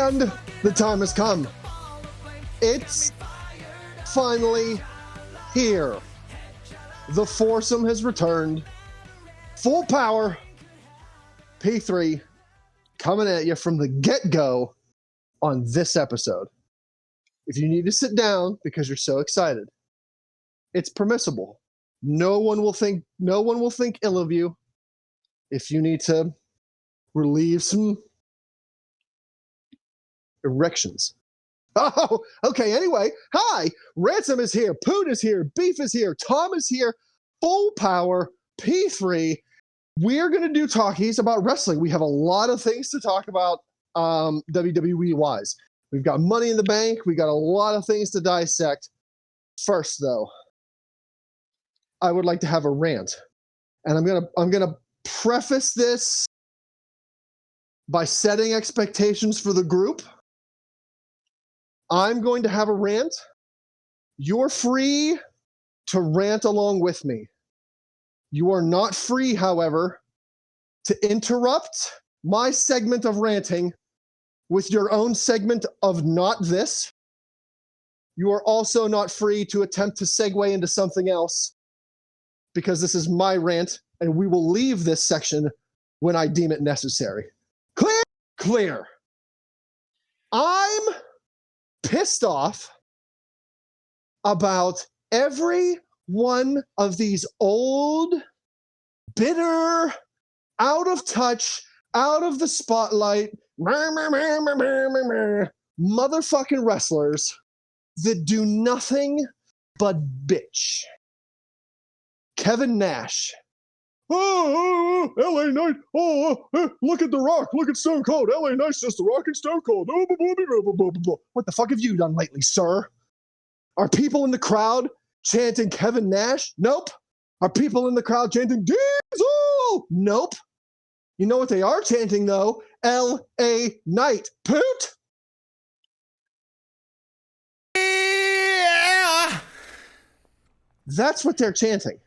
And the time has come. It's finally here. The foursome has returned. Full power. P3 coming at you from the get-go on this episode. If you need to sit down because you're so excited, it's permissible. No one will think ill of you. If you need to relieve some erections. Oh, okay, anyway. Hi, Ransom is here, Poot is here, Beef is here, Tom is here, full power, P3. We're going to do talkies about wrestling. We have a lot of things to talk about WWE-wise. We've got Money in the Bank. We got a lot of things to dissect. First, though, I would like to have a rant. And I'm gonna preface this by setting expectations for the group. I'm going to have a rant. You're free to rant along with me. You are not free, however, to interrupt my segment of ranting with your own segment of not this. You are also not free to attempt to segue into something else, because this is my rant, and we will leave this section when I deem it necessary. Clear? Clear. I'm pissed off about every one of these old, bitter, out of touch, out of the spotlight, motherfucking wrestlers that do nothing but bitch. Kevin Nash. Oh, LA Knight. Look at The Rock. Look at Stone Cold. LA Knight's just The Rock and Stone Cold. What the fuck have you done lately, sir? Are people in the crowd chanting Kevin Nash? Nope. Are people in the crowd chanting Diesel? Nope. You know what they are chanting, though? LA Knight. Poot? Yeah. That's what they're chanting.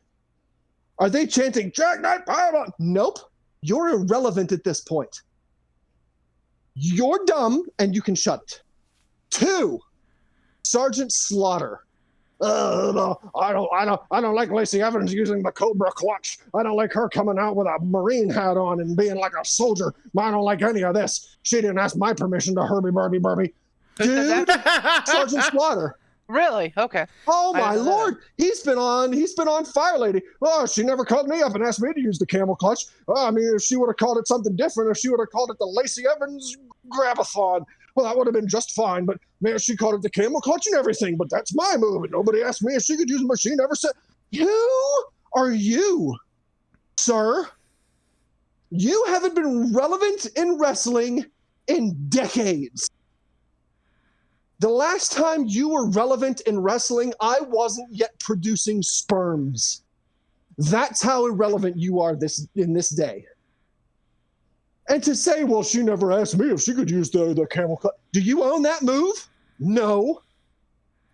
Are they chanting Jack Knight Powerbomb? Nope. You're irrelevant at this point. You're dumb, and you can shut it. 2, Sergeant Slaughter. No, I don't like Lacey Evans using the Cobra Clutch. I don't like her coming out with a Marine hat on and being like a soldier. I don't like any of this. She didn't ask my permission to Herbie Burby. Dude, Sergeant Slaughter. Really? Okay. Oh my Lord, he's been on Fire Lady. Oh, she never called me up and asked me to use the camel clutch. Oh, I mean, if she would have called it something different, if she would have called it the Lacey Evans Grabathon, well, that would have been just fine. But man, she called it the camel clutch and everything. But that's my move, and nobody asked me if she could use it. But she never said. Who are you, sir? You haven't been relevant in wrestling in decades. The last time you were relevant in wrestling, I wasn't yet producing sperms. That's how irrelevant you are in this day. And to say, well, she never asked me if she could use the camel clutch. Do you own that move? No.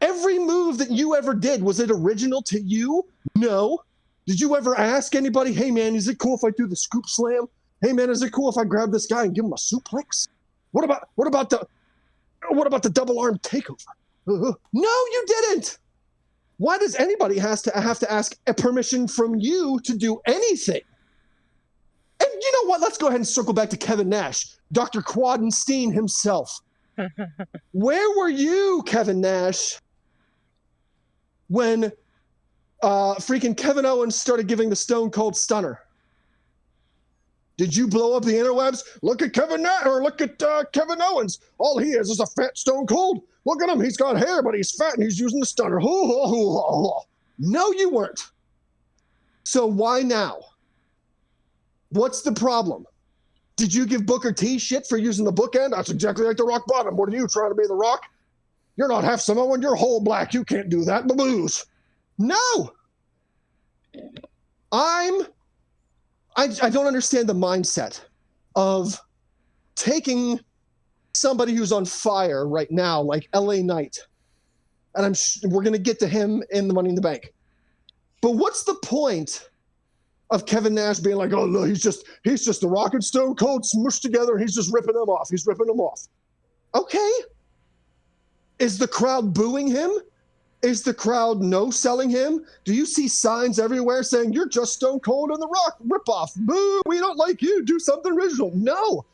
Every move that you ever did, was it original to you? No. Did you ever ask anybody, hey man, is it cool if I do the scoop slam? Hey man, is it cool if I grab this guy and give him a suplex? What about the double arm takeover? No, you didn't. Why does anybody have to ask a permission from you to do anything? And you know what? Let's go ahead and circle back to Kevin Nash, Dr. Quadenstein himself. Where were you, Kevin Nash, when freaking Kevin Owens started giving the Stone Cold Stunner? Did you blow up the interwebs? Look at Kevin Nash, or look at Kevin Owens. All he is a fat Stone Cold. Look at him. He's got hair, but he's fat and he's using the stunner. No, you weren't. So why now? What's the problem? Did you give Booker T shit for using the bookend? That's exactly like the Rock Bottom. What are you, trying to be the Rock? You're not half Samoan. You're whole black. You can't do that. Blues. No. I don't understand the mindset of taking somebody who's on fire right now, like LA Knight, and we're going to get to him in the Money in the Bank. But what's the point of Kevin Nash being like, oh, no, he's just the Rock and Stone Cold smushed together, and he's just ripping them off. He's ripping them off. Okay. Is the crowd booing him? Is the crowd no-selling him? Do you see signs everywhere saying, you're just Stone Cold and The Rock, ripoff, boo, we don't like you, do something original? No.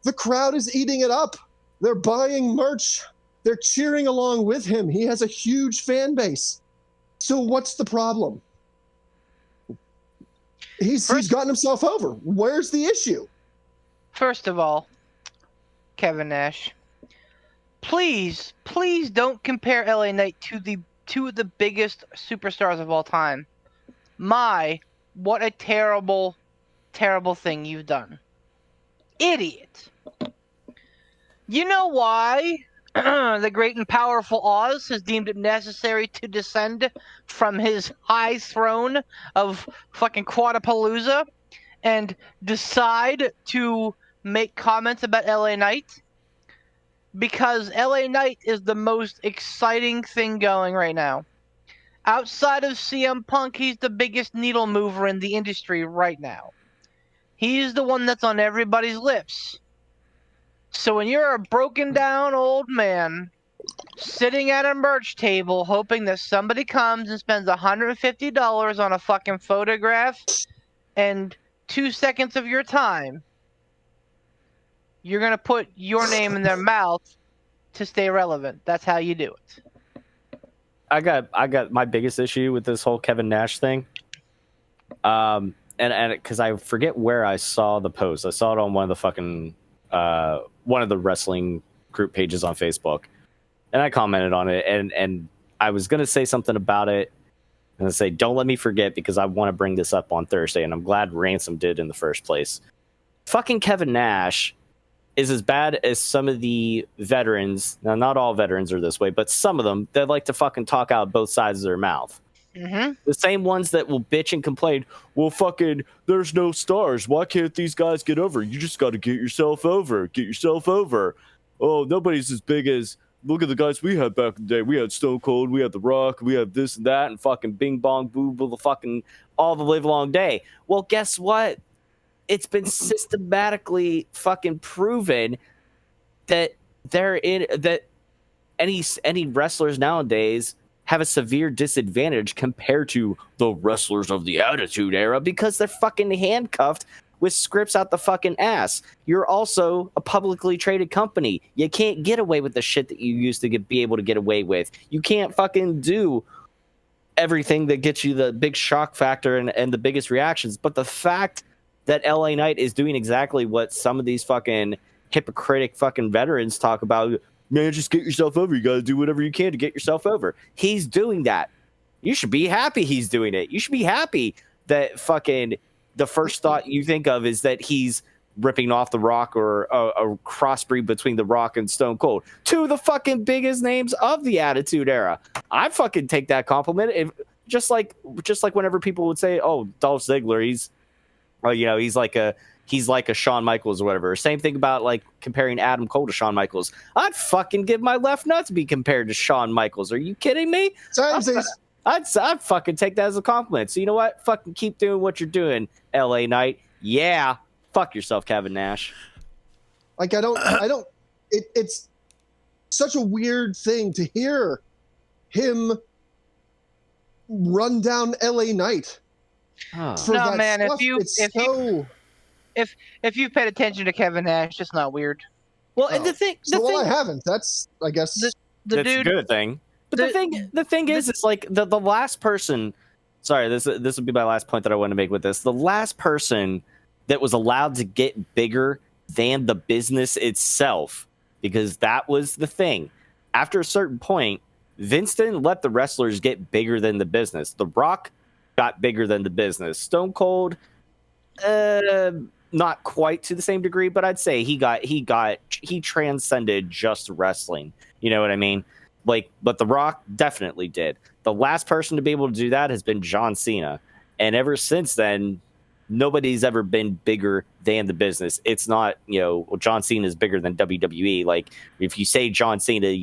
The crowd is eating it up. They're buying merch. They're cheering along with him. He has a huge fan base. So what's the problem? He's gotten himself over. Where's the issue? First of all, Kevin Nash, please don't compare LA Knight to the two of the biggest superstars of all time. What a terrible, terrible thing you've done. Idiot. You know why the great and powerful Oz has deemed it necessary to descend from his high throne of fucking Quadapalooza and decide to make comments about LA Knight? Because LA Knight is the most exciting thing going right now. Outside of CM Punk, he's the biggest needle mover in the industry right now. He's the one that's on everybody's lips. So when you're a broken down old man sitting at a merch table hoping that somebody comes and spends $150 on a fucking photograph and 2 seconds of your time, you're going to put your name in their mouth to stay relevant. That's how you do it. I got my biggest issue with this whole Kevin Nash thing. And because I forget where I saw the post. I saw it on one of the fucking one of the wrestling group pages on Facebook. And I commented on it, and I was going to say something about it and say, don't let me forget, because I want to bring this up on Thursday, and I'm glad Ransom did in the first place. Fucking Kevin Nash is as bad as some of the veterans. Now, not all veterans are this way, but some of them that like to fucking talk out both sides of their mouth. Mm-hmm. The same ones that will bitch and complain, well, fucking, there's no stars. Why can't these guys get over? You just got to get yourself over. Get yourself over. Oh, nobody's as big as, look at the guys we had back in the day. We had Stone Cold, we had The Rock, we had this and that, and fucking bing bong boo boo, the fucking all the live long day. Well, guess what? It's been systematically fucking proven that any wrestlers nowadays have a severe disadvantage compared to the wrestlers of the Attitude Era because they're fucking handcuffed with scripts out the fucking ass. You're also a publicly traded company. You can't get away with the shit that you used to be able to get away with. You can't fucking do everything that gets you the big shock factor and the biggest reactions. But the fact that LA Knight is doing exactly what some of these fucking hypocritic fucking veterans talk about, man, just get yourself over. You got to do whatever you can to get yourself over. He's doing that. You should be happy he's doing it. You should be happy that fucking the first thought you think of is that he's ripping off The Rock or a crossbreed between The Rock and Stone Cold. Two of the fucking biggest names of the Attitude Era. I fucking take that compliment. Just like whenever people would say, oh, Dolph Ziggler, he's like a Shawn Michaels or whatever. Same thing about like comparing Adam Cole to Shawn Michaels. I'd fucking give my left nut to be compared to Shawn Michaels. Are you kidding me? I'd fucking take that as a compliment. So you know what? Fucking keep doing what you're doing, LA Knight. Yeah. Fuck yourself, Kevin Nash. Like it's such a weird thing to hear him run down LA Knight. No, man, if you've paid attention to Kevin Nash, it's not weird. Well, and the thing, I haven't. That's, I guess, that's a good thing. But the thing is, it's like the last person. Sorry, this would be my last point that I want to make with this. The last person that was allowed to get bigger than the business itself, because that was the thing. After a certain point, Vince didn't let the wrestlers get bigger than the business. The Rock got bigger than the business. Stone Cold, not quite to the same degree, but I'd say he transcended just wrestling. You know what I mean? Like, but The Rock definitely did. The last person to be able to do that has been John Cena, and ever since then, nobody's ever been bigger than the business. It's not, John Cena is bigger than WWE. Like, if you say John Cena,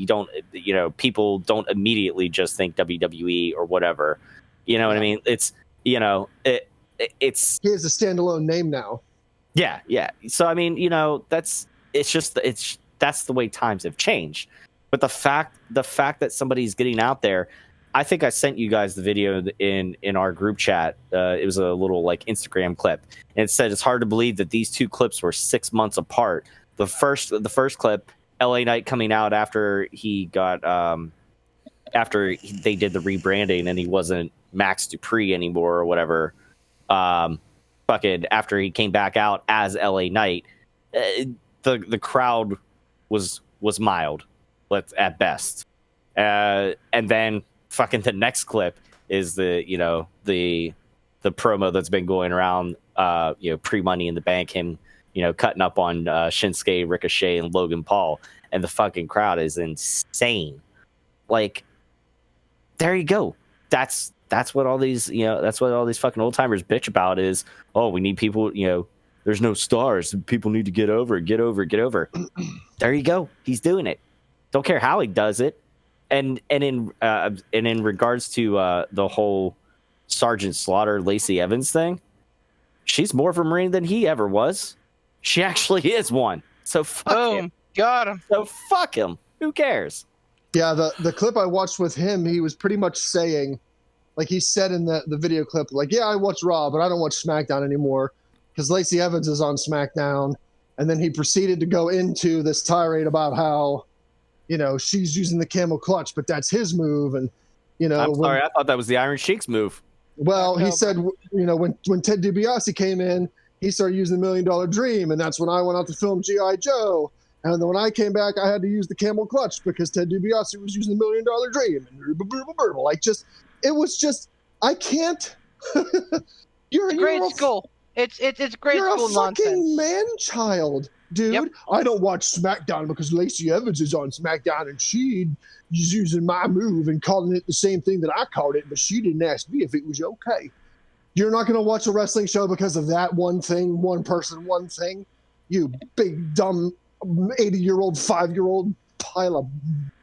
people don't immediately just think WWE or whatever. You know what I mean? It's, it's. He has a standalone name now. Yeah. So, I mean, it's that's the way times have changed. But the fact that somebody's getting out there, I think I sent you guys the video in our group chat. It was a little like Instagram clip, and it said it's hard to believe that these two clips were 6 months apart. The first clip, LA Knight coming out after he got after they did the rebranding and he wasn't Max Dupree anymore or whatever. Fucking after he came back out as LA Knight, the crowd was mild, at best. And then fucking the next clip is the promo that's been going around, pre-Money in the Bank, him, cutting up on Shinsuke, Ricochet, and Logan Paul, and the fucking crowd is insane. Like, there you go. That's what all these fucking old timers bitch about is, oh, we need people, there's no stars. People need to get over. There you go. He's doing it. Don't care how he does it. And in regards to the whole Sergeant Slaughter Lacey Evans thing, she's more of a Marine than he ever was. She actually is one. So fuck him. Got him. So fuck him. Who cares? Yeah, the clip I watched with him, he was pretty much saying, like he said in the video clip, like, yeah, I watch Raw, but I don't watch SmackDown anymore because Lacey Evans is on SmackDown. And then he proceeded to go into this tirade about how, she's using the camel clutch, but that's his move. And, I'm sorry, I thought that was the Iron Sheik's move. Well, he said, when Ted DiBiase came in, he started using the $1 Million Dream. And that's when I went out to film G.I. Joe. And then when I came back, I had to use the camel clutch because Ted DiBiase was using the $1 Million Dream. And like, it was just, I can't. You're grade school. It's grade school nonsense. You're a fucking man-child, dude. Yep. I don't watch SmackDown because Lacey Evans is on SmackDown and she's using my move and calling it the same thing that I called it, but she didn't ask me if it was okay. You're not going to watch a wrestling show because of that one thing, one person, one thing? You big, dumb 80-year-old, 5-year-old pile of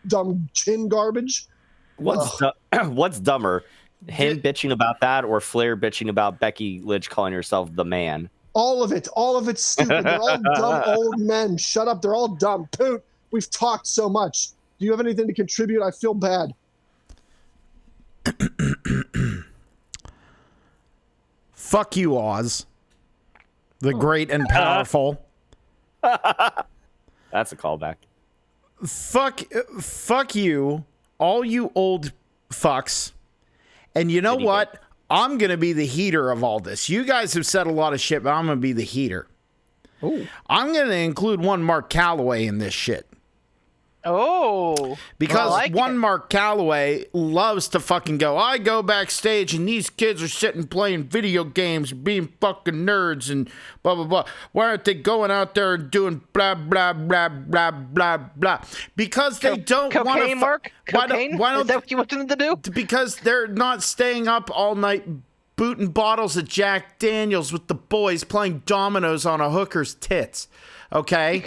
dumb chin garbage? What's dumber, him bitching about that or Flair bitching about Becky Lynch calling herself the man? All of it's stupid. They're all dumb old men. Shut up. They're all dumb. Poot, we've talked so much. Do you have anything to contribute? I feel bad. Fuck you, Oz. The great and powerful. That's a callback. Fuck you, all you old fucks. And you know what? I'm going to be the heater of all this. You guys have said a lot of shit, but I'm going to be the heater. Ooh. I'm going to include one Mark Calloway in this shit. Oh. Because Mark Calloway loves to fucking go, I go backstage and these kids are sitting playing video games, being fucking nerds and blah, blah, blah. Why aren't they going out there and doing blah, blah, blah, blah, blah, blah? Because they don't want to... Mark? Cocaine? Why don't, is that what you want them to do? Because they're not staying up all night booting bottles of Jack Daniels with the boys playing dominoes on a hooker's tits. Okay?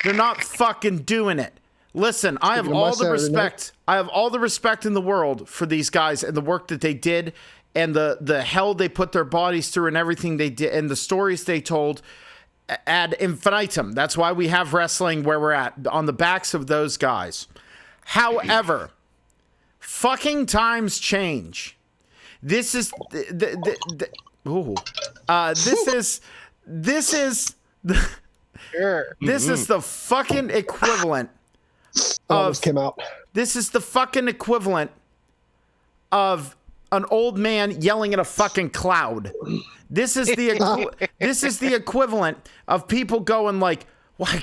They're not fucking doing it. Listen, I have all the respect. I have all the respect in the world for these guys and the work that they did and the hell they put their bodies through and everything they did and the stories they told ad infinitum. That's why we have wrestling where we're at, on the backs of those guys. However, fucking times change. This is this is the fucking equivalent came out. This is the fucking equivalent of an old man yelling at a fucking cloud. This is the equivalent of people going like, "Well, I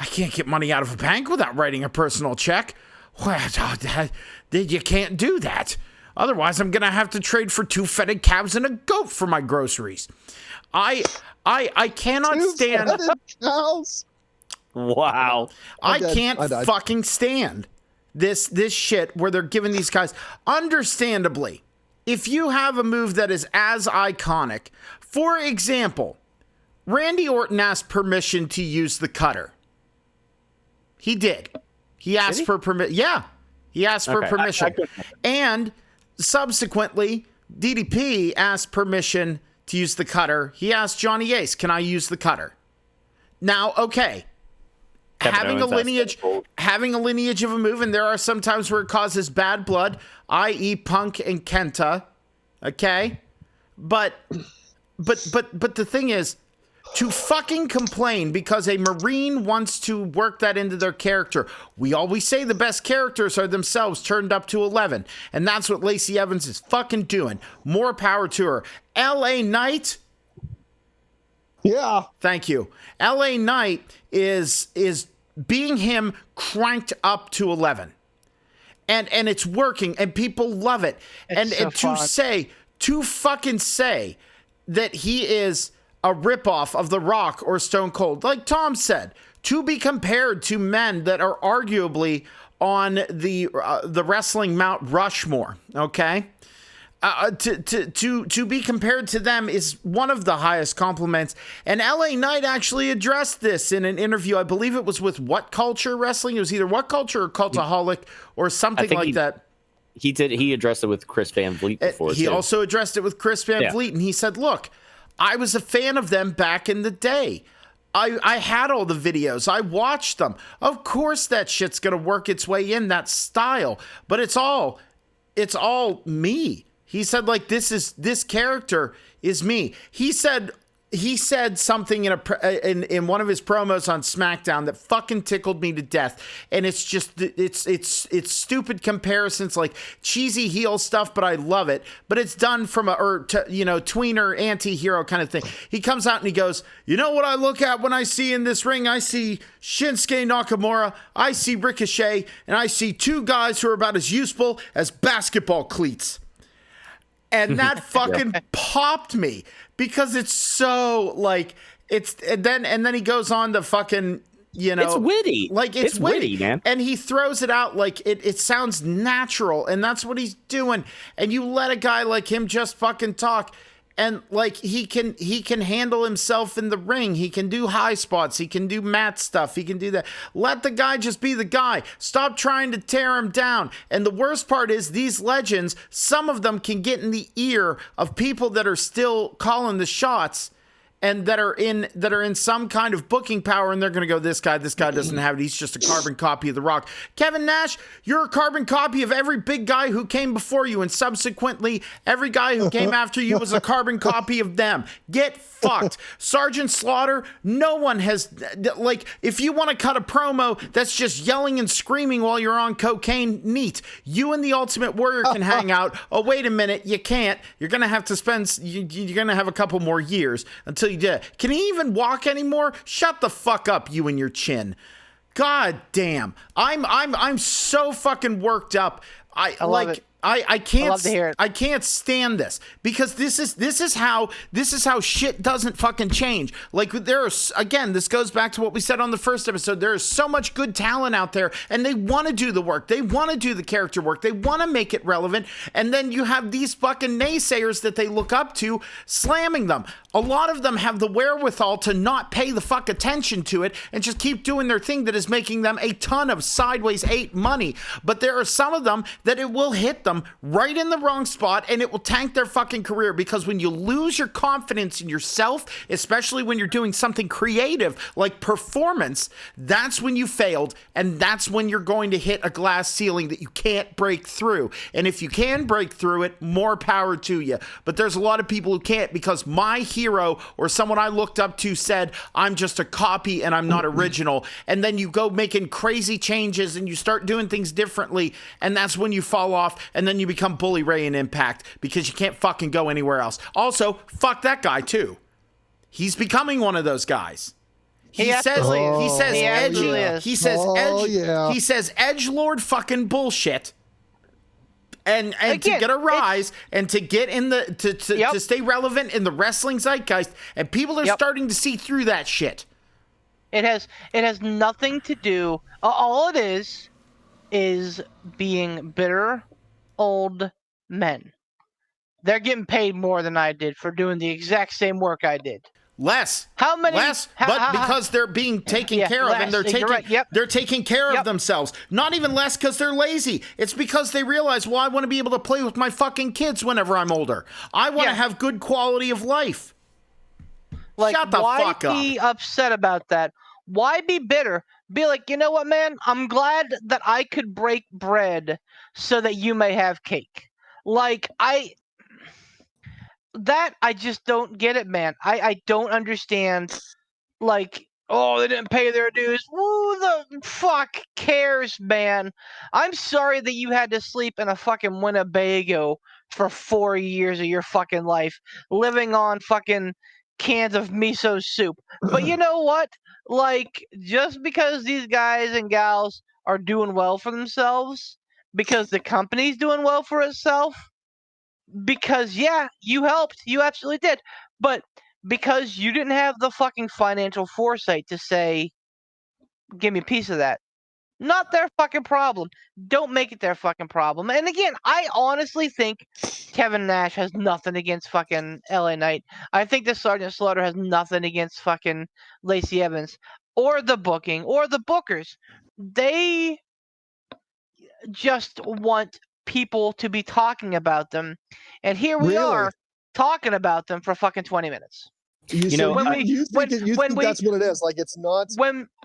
can't get money out of a bank without writing a personal check. Well, you can't do that. Otherwise, I'm gonna have to trade for 2 fetid cows and a goat for my groceries." I cannot stand cows. Wow. I can't fucking stand this shit where they're giving these guys, understandably, if you have a move that is as iconic, for example, Randy Orton asked permission to use the cutter. He did. He asked for permission. Yeah. He asked for permission. And subsequently, DDP asked permission to use the cutter. He asked Johnny Ace, can I use the cutter? Now, okay. having a lineage of a move, and there are some times where it causes bad blood, i.e. Punk and Kenta. Okay? But the thing is, to fucking complain because a Marine wants to work that into their character. We always say the best characters are themselves turned up to 11. And that's what Lacey Evans is fucking doing. More power to her. LA Knight. Yeah. Thank you. LA Knight is being him cranked up to 11. And it's working and people love it. And to fucking say that he is a ripoff of The Rock or Stone Cold, like Tom said, to be compared to men that are arguably on the wrestling Mount Rushmore, okay? To be compared to them is one of the highest compliments. And LA Knight actually addressed this in an interview. I believe it was with What Culture Wrestling. It was either What Culture or Cultaholic or something like that. He did. He addressed it with Chris Van Vliet before. He also addressed it with Chris Van Vliet, and he said, look, I was a fan of them back in the day. I had all the videos. I watched them. Of course that shit's going to work its way in, that style. But it's all me. He said, like, this character is me. He said something in one of his promos on SmackDown that fucking tickled me to death. And it's just, it's stupid comparisons, like cheesy heel stuff, but I love it. But it's done from tweener anti-hero kind of thing. He comes out and he goes, you know what I look at when I see in this ring? I see Shinsuke Nakamura, I see Ricochet, and I see two guys who are about as useful as basketball cleats. And that fucking popped me because it's so like and then he goes on to fucking, it's witty. Like it's witty, man. And he throws it out like it sounds natural, and that's what he's doing. And you let a guy like him just fucking talk. And like he can handle himself in the ring. He can do high spots. He can do mat stuff. He can do that. Let the guy just be the guy. Stop trying to tear him down. And the worst part is these legends, some of them can get in the ear of people that are still calling the shots and that are in some kind of booking power, and they're going to go, this guy doesn't have it. He's just a carbon copy of The Rock. Kevin Nash, you're a carbon copy of every big guy who came before you, and subsequently, every guy who came after you was a carbon copy of them. Get fucked. Sergeant Slaughter, no one has, like, if you want to cut a promo that's just yelling and screaming while you're on cocaine, neat. You and the Ultimate Warrior can hang out. Oh, wait a minute, you can't. You're going to have to you're going to have a couple more years until you did. Can he even walk anymore? Shut the fuck up, you and your chin. God damn. I'm so fucking worked up. I love it. I can't. I love to hear it. I can't stand this because this is how shit doesn't fucking change. Like this goes back to what we said on the first episode. There is so much good talent out there, and they want to do the work. They want to do the character work. They want to make it relevant. And then you have these fucking naysayers that they look up to slamming them. A lot of them have the wherewithal to not pay the fuck attention to it and just keep doing their thing that is making them a ton of sideways 8 money. But there are some of them that it will hit them right in the wrong spot and it will tank their fucking career, because when you lose your confidence in yourself, especially when you're doing something creative like performance, that's when you failed, and that's when you're going to hit a glass ceiling that you can't break through. And if you can break through it, more power to you. But there's a lot of people who can't, because my hero or someone I looked up to said, I'm just a copy and I'm not original. And then you go making crazy changes and you start doing things differently, and that's when you fall off, and then you become Bully Ray in Impact because you can't fucking go anywhere else. Also, fuck that guy too. He's becoming one of those guys. He says edgelord fucking bullshit. And again, to get a rise and to get in the to stay relevant in the wrestling zeitgeist, and people are starting to see through that shit. It has nothing to do. All it is being bitter old men. They're getting paid more than I did for doing the exact same work I did. Less. How many? Less, but because they're being taken care of, and they're taking care of themselves. Not even less because they're lazy. It's because they realize, well, I want to be able to play with my fucking kids whenever I'm older. I want to have good quality of life. Like, shut the fuck up. Why be upset about that? Why be bitter? Be like, you know what, man? I'm glad that I could break bread so that you may have cake. Like, I just don't get it, man. I don't understand. Like, oh, they didn't pay their dues. Who the fuck cares, man? I'm sorry that you had to sleep in a fucking Winnebago for 4 years of your fucking life, living on fucking cans of miso soup. But you know what? Like, just because these guys and gals are doing well for themselves, because the company's doing well for itself, because yeah, you helped, you absolutely did, but because you didn't have the fucking financial foresight to say, give me a piece of that. Not their fucking problem. Don't make it their fucking problem. And again, I honestly think Kevin Nash has nothing against fucking LA Knight. I think the Sergeant Slaughter has nothing against fucking Lacey Evans or the booking or the bookers. They just want people to be talking about them. And here we are talking about them for fucking 20 minutes. You think that's what it is? Like, it's not.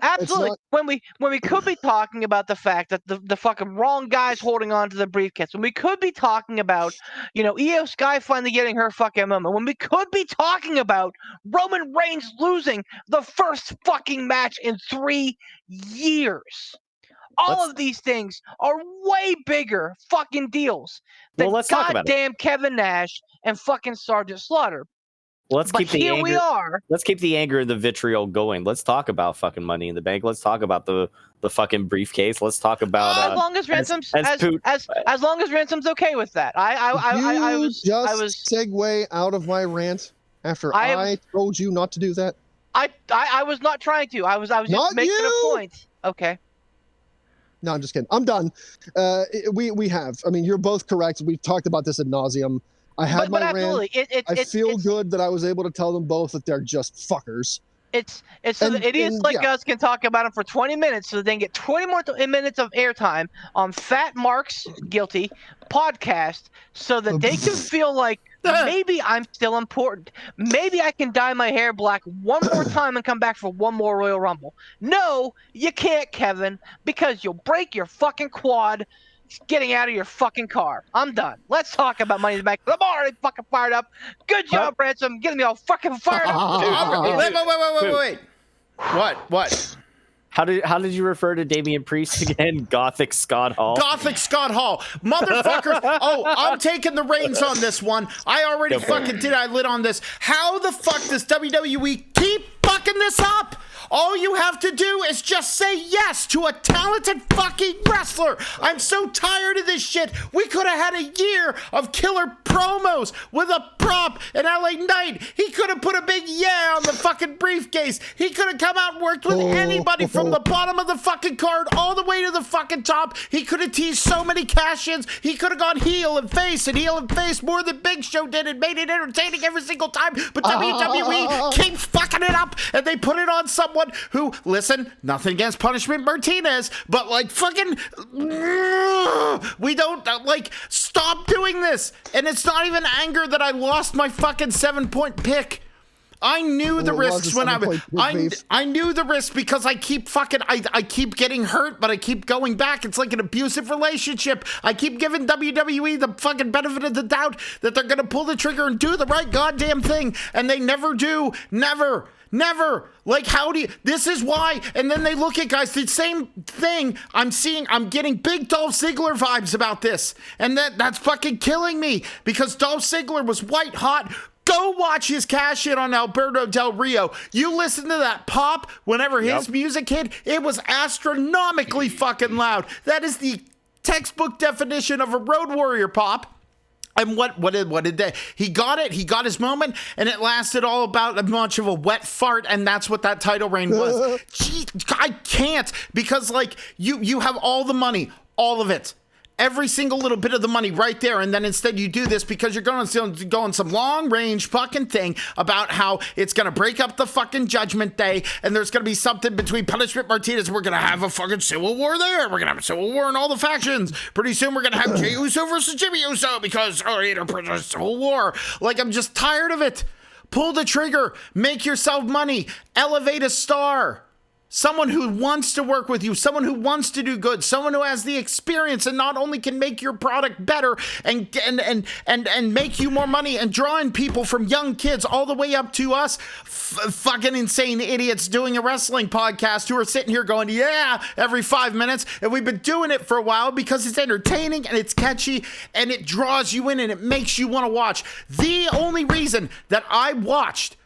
Absolutely. When we could be talking about the fact that the fucking wrong guy's holding on to the briefcase. When we could be talking about, Io Sky finally getting her fucking moment. When we could be talking about Roman Reigns losing the first fucking match in 3 years. All of these things are way bigger fucking deals than goddamn Kevin Nash and fucking Sergeant Slaughter. Well, let's keep the anger and the vitriol going. Let's talk about fucking Money in the Bank. Let's talk about the fucking briefcase. Let's talk about as long as Ransom's okay with that. I was segue out of my rant after I told you not to do that. I was not trying to. I was just making a point. Okay. No, I'm just kidding. I'm done. We have. I mean, you're both correct. We've talked about this ad nauseum. I had my rant. I feel good that I was able to tell them both that they're just fuckers. It's so that idiots like us can talk about them for 20 minutes, so they can get 20 more minutes of airtime on Fat Mark's Guilty podcast, so that they can feel like maybe I'm still important. Maybe I can dye my hair black one more time and come back for one more Royal Rumble. No, you can't, Kevin, because you'll break your fucking quad getting out of your fucking car. I'm done. Let's talk about Money in the Bank. I'm already fucking fired up. Good job, Ransom. Getting me all fucking fired up. Wait. What? How did you refer to Damian Priest again? Gothic Scott Hall? Gothic Scott Hall. Motherfuckers. Oh, I'm taking the reins on this one. I already fucking did. I lit on this. How the fuck does WWE keep fucking this up? All you have to do is just say yes to a talented fucking wrestler. I'm so tired of this shit. We could have had a year of killer promos with a prop in LA Knight. He could have put a big yeah on the fucking briefcase. He could have come out and worked with anybody from the bottom of the fucking card all the way to the fucking top. He could have teased so many cash-ins. He could have gone heel and face more than Big Show did and made it entertaining every single time. But WWE keeps fucking it up, and they put it on someone who, listen, nothing against Punishment Martinez, but like fucking, we don't, like, stop doing this. And it's not even anger that I lost my fucking 7-point pick. I knew the risks when I knew the risks because I keep fucking, I keep getting hurt, but I keep going back. It's like an abusive relationship. I keep giving WWE the fucking benefit of the doubt that they're going to pull the trigger and do the right goddamn thing. And they never do. Never. Like, how do you, this is why. And then they look at guys, the same thing I'm getting big Dolph Ziggler vibes about this. And that's fucking killing me because Dolph Ziggler was white hot. Go watch his cash in on Alberto Del Rio. You listen to that pop whenever his music hit, it was astronomically fucking loud. That is the textbook definition of a Road Warrior pop. And what did they? He got it. He got his moment, and it lasted all about as much of a wet fart, and that's what that title reign was. Gee, I can't because like you have all the money, all of it. Every single little bit of the money right there, and then instead you do this because you're going to go on some long-range fucking thing about how it's going to break up the fucking Judgment Day, and there's going to be something between Punishment Martinez. We're going to have a fucking civil war there. We're going to have a civil war in all the factions. Pretty soon we're going to have Jey Uso versus Jimmy Uso because a civil war. Like, I'm just tired of it. Pull the trigger. Make yourself money. Elevate a star. Someone who wants to work with you, someone who wants to do good, someone who has the experience and not only can make your product better and make you more money and draw in people from young kids all the way up to us fucking insane idiots doing a wrestling podcast who are sitting here going, yeah, every 5 minutes. And we've been doing it for a while because it's entertaining and it's catchy and it draws you in and it makes you want to watch. The only reason that I watched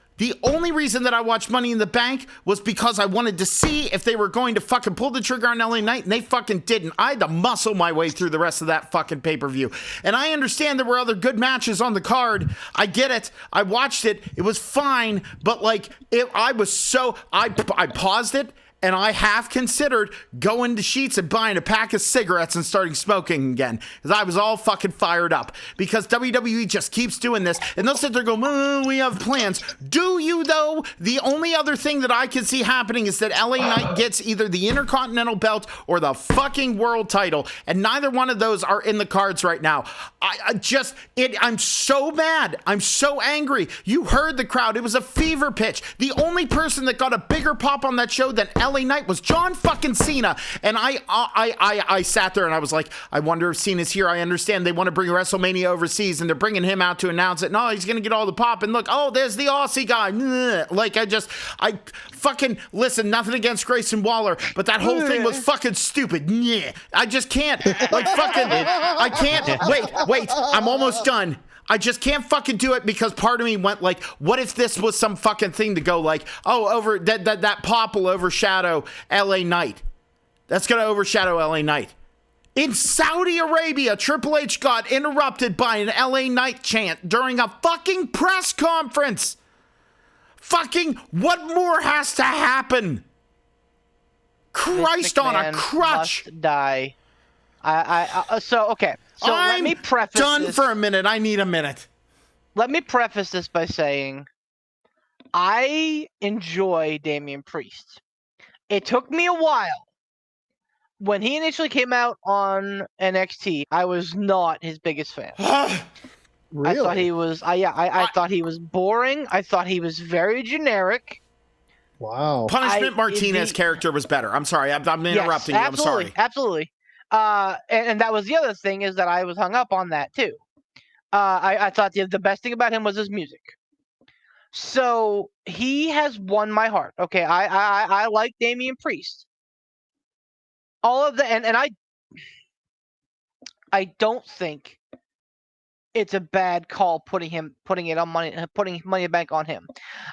Money in the Bank was because I wanted to see if they were going to fucking pull the trigger on LA Knight, and they fucking didn't. I had to muscle my way through the rest of that fucking pay-per-view. And I understand there were other good matches on the card. I get it. I watched it. It was fine, but like, I paused it. And I have considered going to Sheetz and buying a pack of cigarettes and starting smoking again. Because I was all fucking fired up. Because WWE just keeps doing this. And they'll sit there and go, we have plans. Do you, though? The only other thing that I can see happening is that LA Knight gets either the Intercontinental belt or the fucking world title. And neither one of those are in the cards right now. I'm so mad. I'm so angry. You heard the crowd. It was a fever pitch. The only person that got a bigger pop on that show than LA Knight was John fucking Cena. And I sat there and I was like, I wonder if Cena's here. I understand they want to bring WrestleMania overseas and they're bringing him out to announce it. No, he's going to get all the pop. And look, oh, there's the Aussie guy. Like, I fucking, listen, nothing against Grayson Waller, but that whole thing was fucking stupid. I just can't. Like, fucking, I can't. Wait, I'm almost done. I just can't fucking do it because part of me went like, what if this was some fucking thing to go like, oh, over that pop will overshadow LA Knight. That's going to overshadow LA Knight. In Saudi Arabia, Triple H got interrupted by an LA Knight chant during a fucking press conference. Fucking, what more has to happen? Christ on a crutch. Must die. Okay. So let me preface done this. For a minute. I need a minute. Let me preface this by saying I enjoy Damian Priest. It took me a while. When he initially came out on NXT, I was not his biggest fan. Really? I thought he was I thought he was boring. I thought he was very generic. Wow. Punishment Martinez character was better. I'm sorry. I'm interrupting you. I'm sorry. Absolutely. And that was the other thing, is that I was hung up on that too. I thought the best thing about him was his music. So he has won my heart. Okay, I like Damian Priest. All of the and I don't think it's a bad call putting Money in the Bank on him.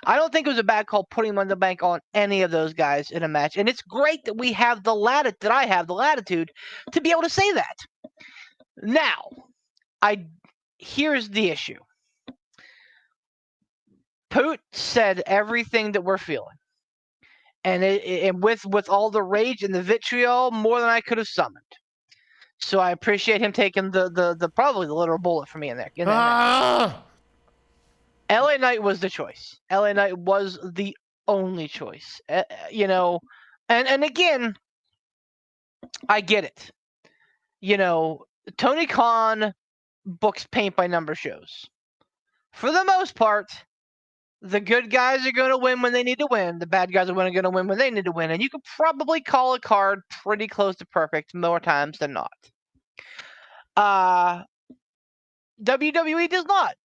I don't think it was a bad call putting Money in the Bank on any of those guys in a match. And it's great that we have I have the latitude to be able to say that. Now, here's the issue. Poot said everything that we're feeling. And with all the rage and the vitriol, more than I could have summoned. So I appreciate him taking the probably the literal bullet for me in there. LA Knight was the choice. LA Knight was the only choice. And again, I get it. Tony Khan books paint by number shows. For the most part, the good guys are going to win when they need to win. The bad guys are going to win when they need to win. And you could probably call a card pretty close to perfect more times than not. WWE does not.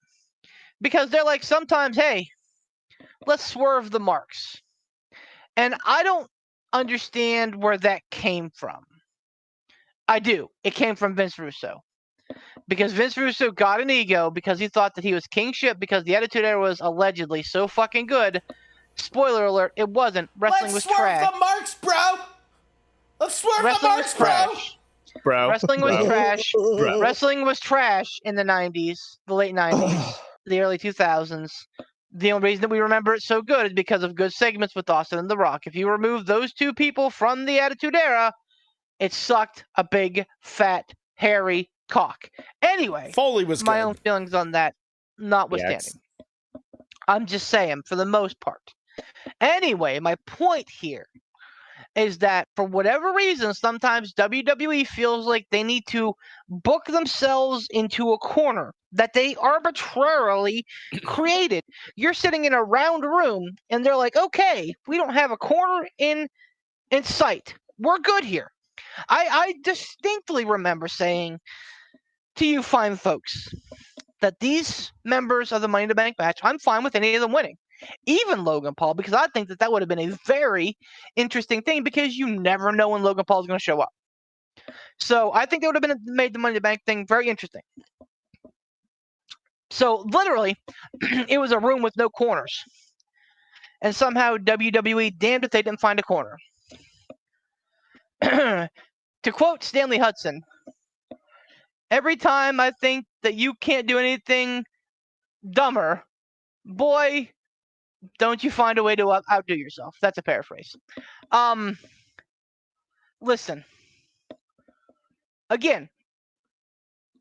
Because they're like, sometimes, hey, let's swerve the marks. And I don't understand where that came from. I do. It came from Vince Russo. Because Vince Russo got an ego because he thought that he was king shit because the Attitude Era was allegedly so fucking good. Spoiler alert, it wasn't. Wrestling was trash. Let's swerve the marks, bro! Let's swerve the marks, bro! Wrestling was trash. Wrestling was trash in the 90s, the late 90s, the early 2000s. The only reason that we remember it so good is because of good segments with Austin and The Rock. If you remove those two people from the Attitude Era, it sucked a big, fat, hairy cock. Anyway, Foley was my good. own feelings on that notwithstanding. Yes. I'm just saying, for the most part. Anyway, my point here is that for whatever reason, sometimes WWE feels like they need to book themselves into a corner that they arbitrarily created. You're sitting in a round room, and they're like, okay, we don't have a corner in in sight. We're good here. I distinctly remember saying to you fine folks that these members of the Money in the Bank match, I'm fine with any of them winning. Even Logan Paul, because I think that would have been a very interesting thing because you never know when Logan Paul is going to show up. So I think it would have made the Money in the Bank thing very interesting. So literally, it was a room with no corners. And somehow WWE, damned if they didn't find a corner. To quote Stanley Hudson, every time I think that you can't do anything dumber, boy, don't you find a way to outdo yourself. That's a paraphrase. Listen. Again,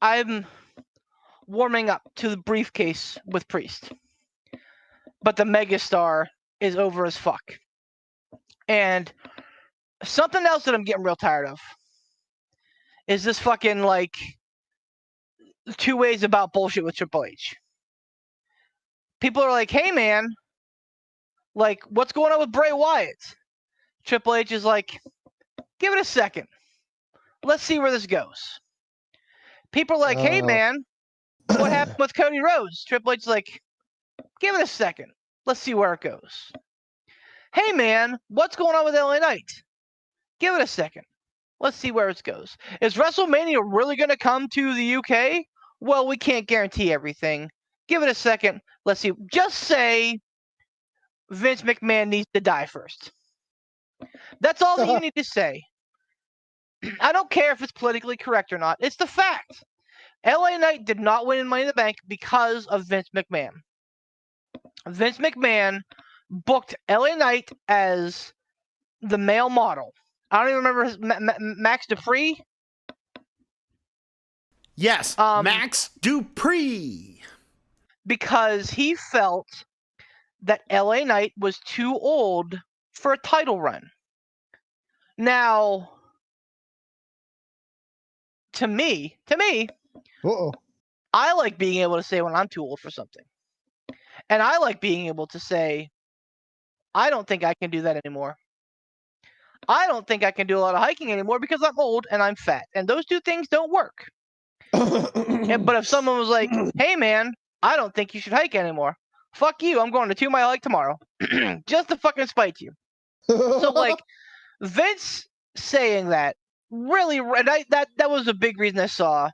I'm warming up to the briefcase with Priest. But the megastar is over as fuck. And something else that I'm getting real tired of is this fucking, like, 2 ways about bullshit with Triple H. People are like, hey, man, like, what's going on with Bray Wyatt? Triple H is like, give it a second. Let's see where this goes. People are like, hey, man, what happened with Cody Rhodes? Triple H is like, give it a second. Let's see where it goes. Hey, man, what's going on with LA Knight? Give it a second. Let's see where it goes. Is WrestleMania really going to come to the UK? Well, we can't guarantee everything. Give it a second. Let's see. Just say Vince McMahon needs to die first. That's all that you need to say. I don't care if it's politically correct or not. It's the fact. LA Knight did not win Money in the Bank because of Vince McMahon. Vince McMahon booked LA Knight as the male model. I don't even remember his Max Dupree. Yes, Max Dupree. Because he felt that LA Knight was too old for a title run. Now, to me, I like being able to say when I'm too old for something. And I like being able to say, I don't think I can do that anymore. I don't think I can do a lot of hiking anymore because I'm old and I'm fat. And those two things don't work. But if someone was like, hey, man, I don't think you should hike anymore. Fuck you. I'm going to 2 mile hike tomorrow. Just to fucking spite you. So, like, Vince saying that really, that was a big reason I saw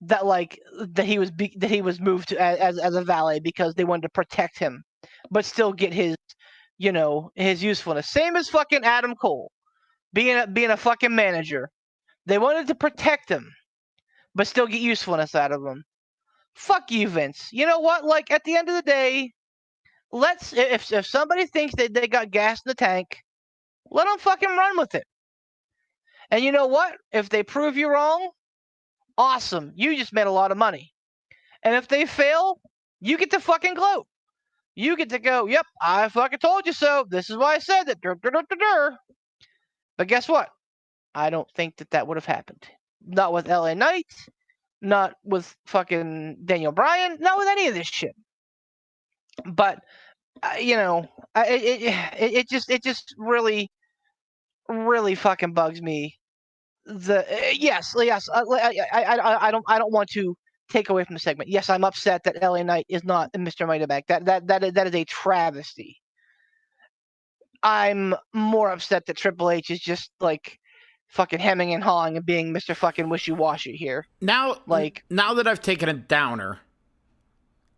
that, like, that he was moved to as a valet because they wanted to protect him, but still get his, you know, his usefulness. Same as fucking Adam Cole being a fucking manager. They wanted to protect him, but still get usefulness out of him. Fuck you, Vince. You know what? Like, at the end of the day, if somebody thinks that they got gas in the tank, let them fucking run with it. And you know what? If they prove you wrong, awesome. You just made a lot of money. And if they fail, you get to fucking gloat. You get to go, yep, I fucking told you so. This is why I said that. But guess what? I don't think that would have happened. Not with LA Knight. Not with fucking Daniel Bryan. Not with any of this shit. But, you know, it just really, really fucking bugs me. Yes. I don't want to take away from the segment. Yes, I'm upset that LA Knight is not Mr. Money in the Bank. That is a travesty. I'm more upset that Triple H is just like fucking hemming and hawing and being Mr. fucking wishy-washy here. Now that I've taken a downer,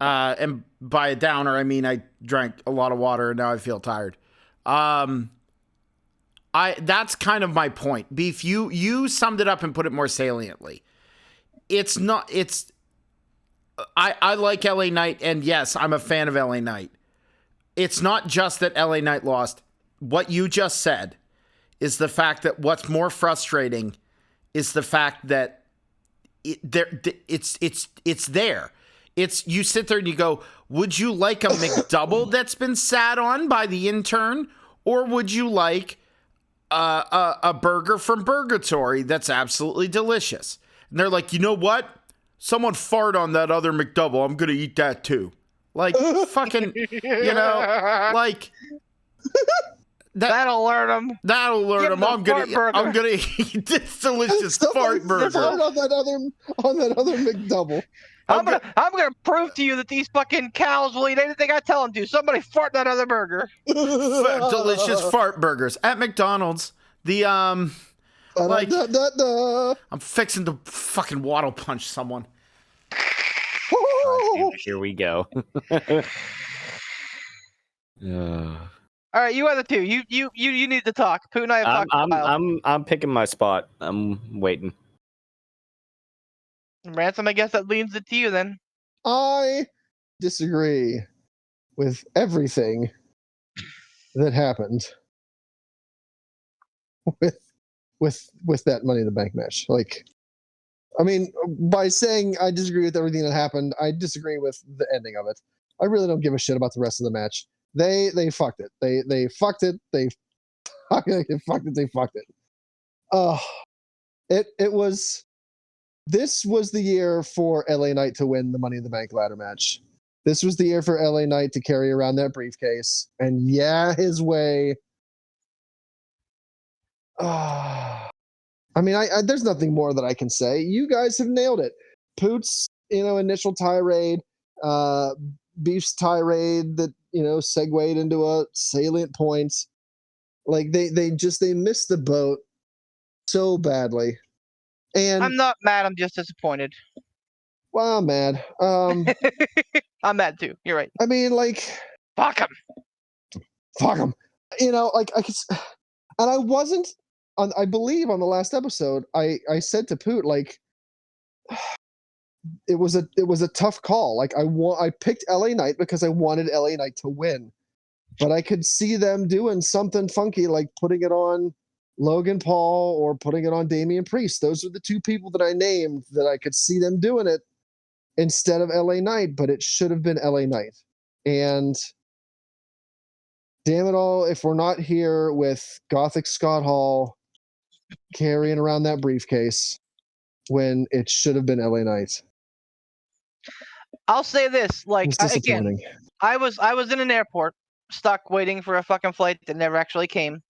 and by a downer I mean I drank a lot of water and now I feel tired. That's kind of my point. Beef, you summed it up and put it more saliently. I like LA Knight, and yes, I'm a fan of LA Knight. It's not just that LA Knight lost. What you just said is the fact that what's more frustrating is the fact that it's there. It's you sit there and you go, would you like a McDouble that's been sat on by the intern, or would you like a burger from Burgatory that's absolutely delicious? And they're like, you know what? Someone farted on that other McDouble. I'm gonna eat that too. Like fucking, you know, like. That'll learn them. That'll learn Give them. them I'm gonna fart burger. eat this delicious Somebody fart burger. fart on that other McDouble. I'm gonna prove to you that these fucking cows will eat anything I tell them to. Somebody fart that other burger. Delicious fart burgers at McDonald's. The like, I'm fixing to fucking waddle punch someone. Here we go. All right, you other two. You need to talk. Pooh and I have talked for a while. I'm picking my spot. I'm waiting. Ransom, I guess that leans it to you then. I disagree with everything that happened with that Money in the Bank match. Like, I mean, by saying I disagree with everything that happened, I disagree with the ending of it. I really don't give a shit about the rest of the match. They fucked it. They fucked it. They fucked it. They fucked it. It was. This was the year for LA Knight to win the Money in the Bank ladder match. This was the year for LA Knight to carry around that briefcase. And yeah, his way. I mean, there's nothing more that I can say. You guys have nailed it. Poot's, initial tirade, Beef's tirade that, segued into a salient point. Like they missed the boat so badly. And I'm not mad. I'm just disappointed. Well, I'm mad. I'm mad too. You're right. I mean, like, fuck him. Like I could, and I wasn't on. I believe on the last episode, I said to Poot, like, it was a tough call. Like I picked LA Knight because I wanted LA Knight to win, but I could see them doing something funky, like putting it on Logan Paul or putting it on Damian Priest. Those are the two people that I named that I could see them doing it instead of LA Knight, but it should have been LA Knight. And damn it all, if we're not here with Gothic Scott Hall carrying around that briefcase when it should have been LA Knight. I'll say this, like, disappointing. I was in an airport stuck waiting for a fucking flight that never actually came.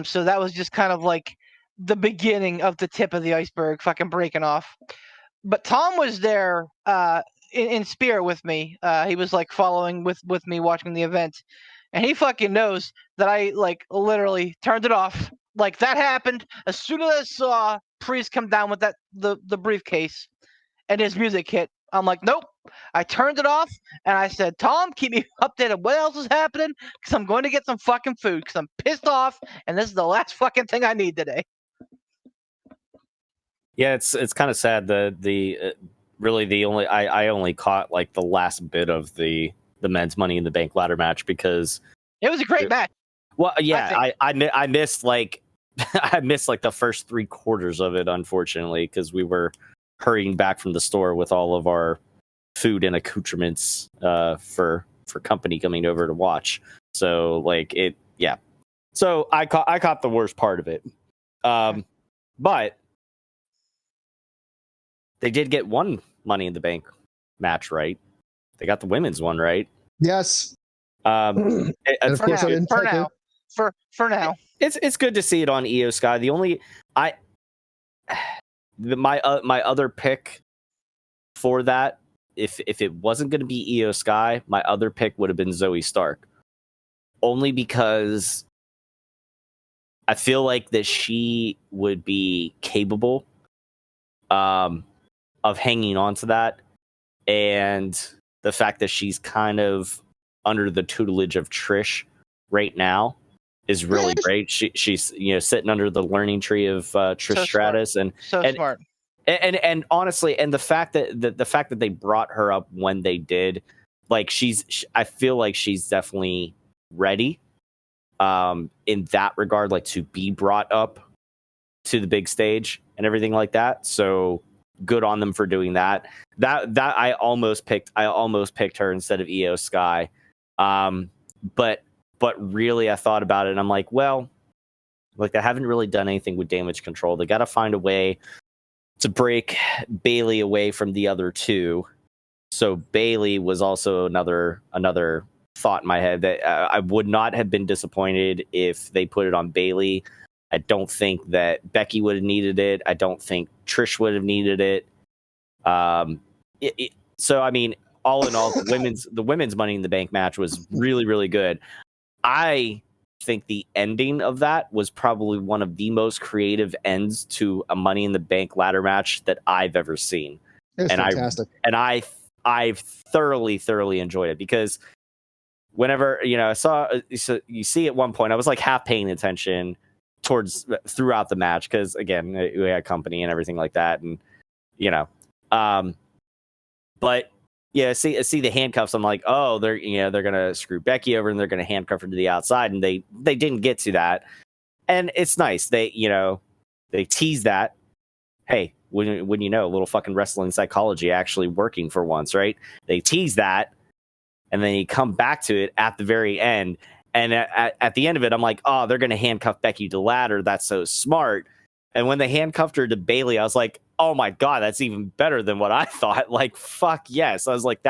So that was just kind of like the beginning of the tip of the iceberg fucking breaking off. But Tom was there in spirit with me. He was like following with me watching the event. And he fucking knows that I like literally turned it off. Like that happened as soon as I saw Priest come down with the briefcase and his music hit. I'm like, nope. I turned it off and I said, Tom, keep me updated what else is happening because I'm going to get some fucking food because I'm pissed off and this is the last fucking thing I need today. Yeah, it's kind of sad. Really the only I only caught like the last bit of the men's Money in the Bank ladder match because it was a great match. Well, yeah, I missed like I missed like the first 3/4 of it, unfortunately, because we were hurrying back from the store with all of our food and accoutrements for company coming over to watch. So like it, yeah. So I caught the worst part of it, but they did get one Money in the Bank match right. They got the women's one right. Yes. For now, it's good to see it on EO Sky. The only my other pick for that, if it wasn't going to be EO Sky, my other pick would have been Zoe Stark, only because I feel like that she would be capable of hanging on to that, and the fact that she's kind of under the tutelage of Trish right now is really great. She's sitting under the learning tree of Trish Stratus, and smart. And honestly, and the fact that they brought her up when they did, like I feel like she's definitely ready in that regard, like to be brought up to the big stage and everything like that. So good on them for doing that. That I almost picked her instead of EO Sky. But really I thought about it and I'm like, well, like they haven't really done anything with Damage Control. They got to find a way to break Bayley away from the other two. So Bayley was also another thought in my head that I would not have been disappointed if they put it on Bayley. I don't think that Becky would have needed it. I don't think Trish would have needed it. So I mean, all in all, the women's Money in the Bank match was really, really good. I think the ending of that was probably one of the most creative ends to a Money in the Bank ladder match that I've ever seen. It's fantastic. I thoroughly enjoyed it, because whenever I saw, so you see at one point I was like half paying attention throughout the match, because again we had company and everything like that, and but yeah, see the handcuffs. I'm like, oh, they're gonna screw Becky over and they're gonna handcuff her to the outside, and they didn't get to that, and it's nice they tease that. Hey, when a little fucking wrestling psychology actually working for once, right? They tease that, and then you come back to it at the very end, and at the end of it, I'm like, oh, they're gonna handcuff Becky to the ladder. That's so smart. And when they handcuffed her to Bayley, I was like, oh my God, that's even better than what I thought. Like, fuck yes. I was like,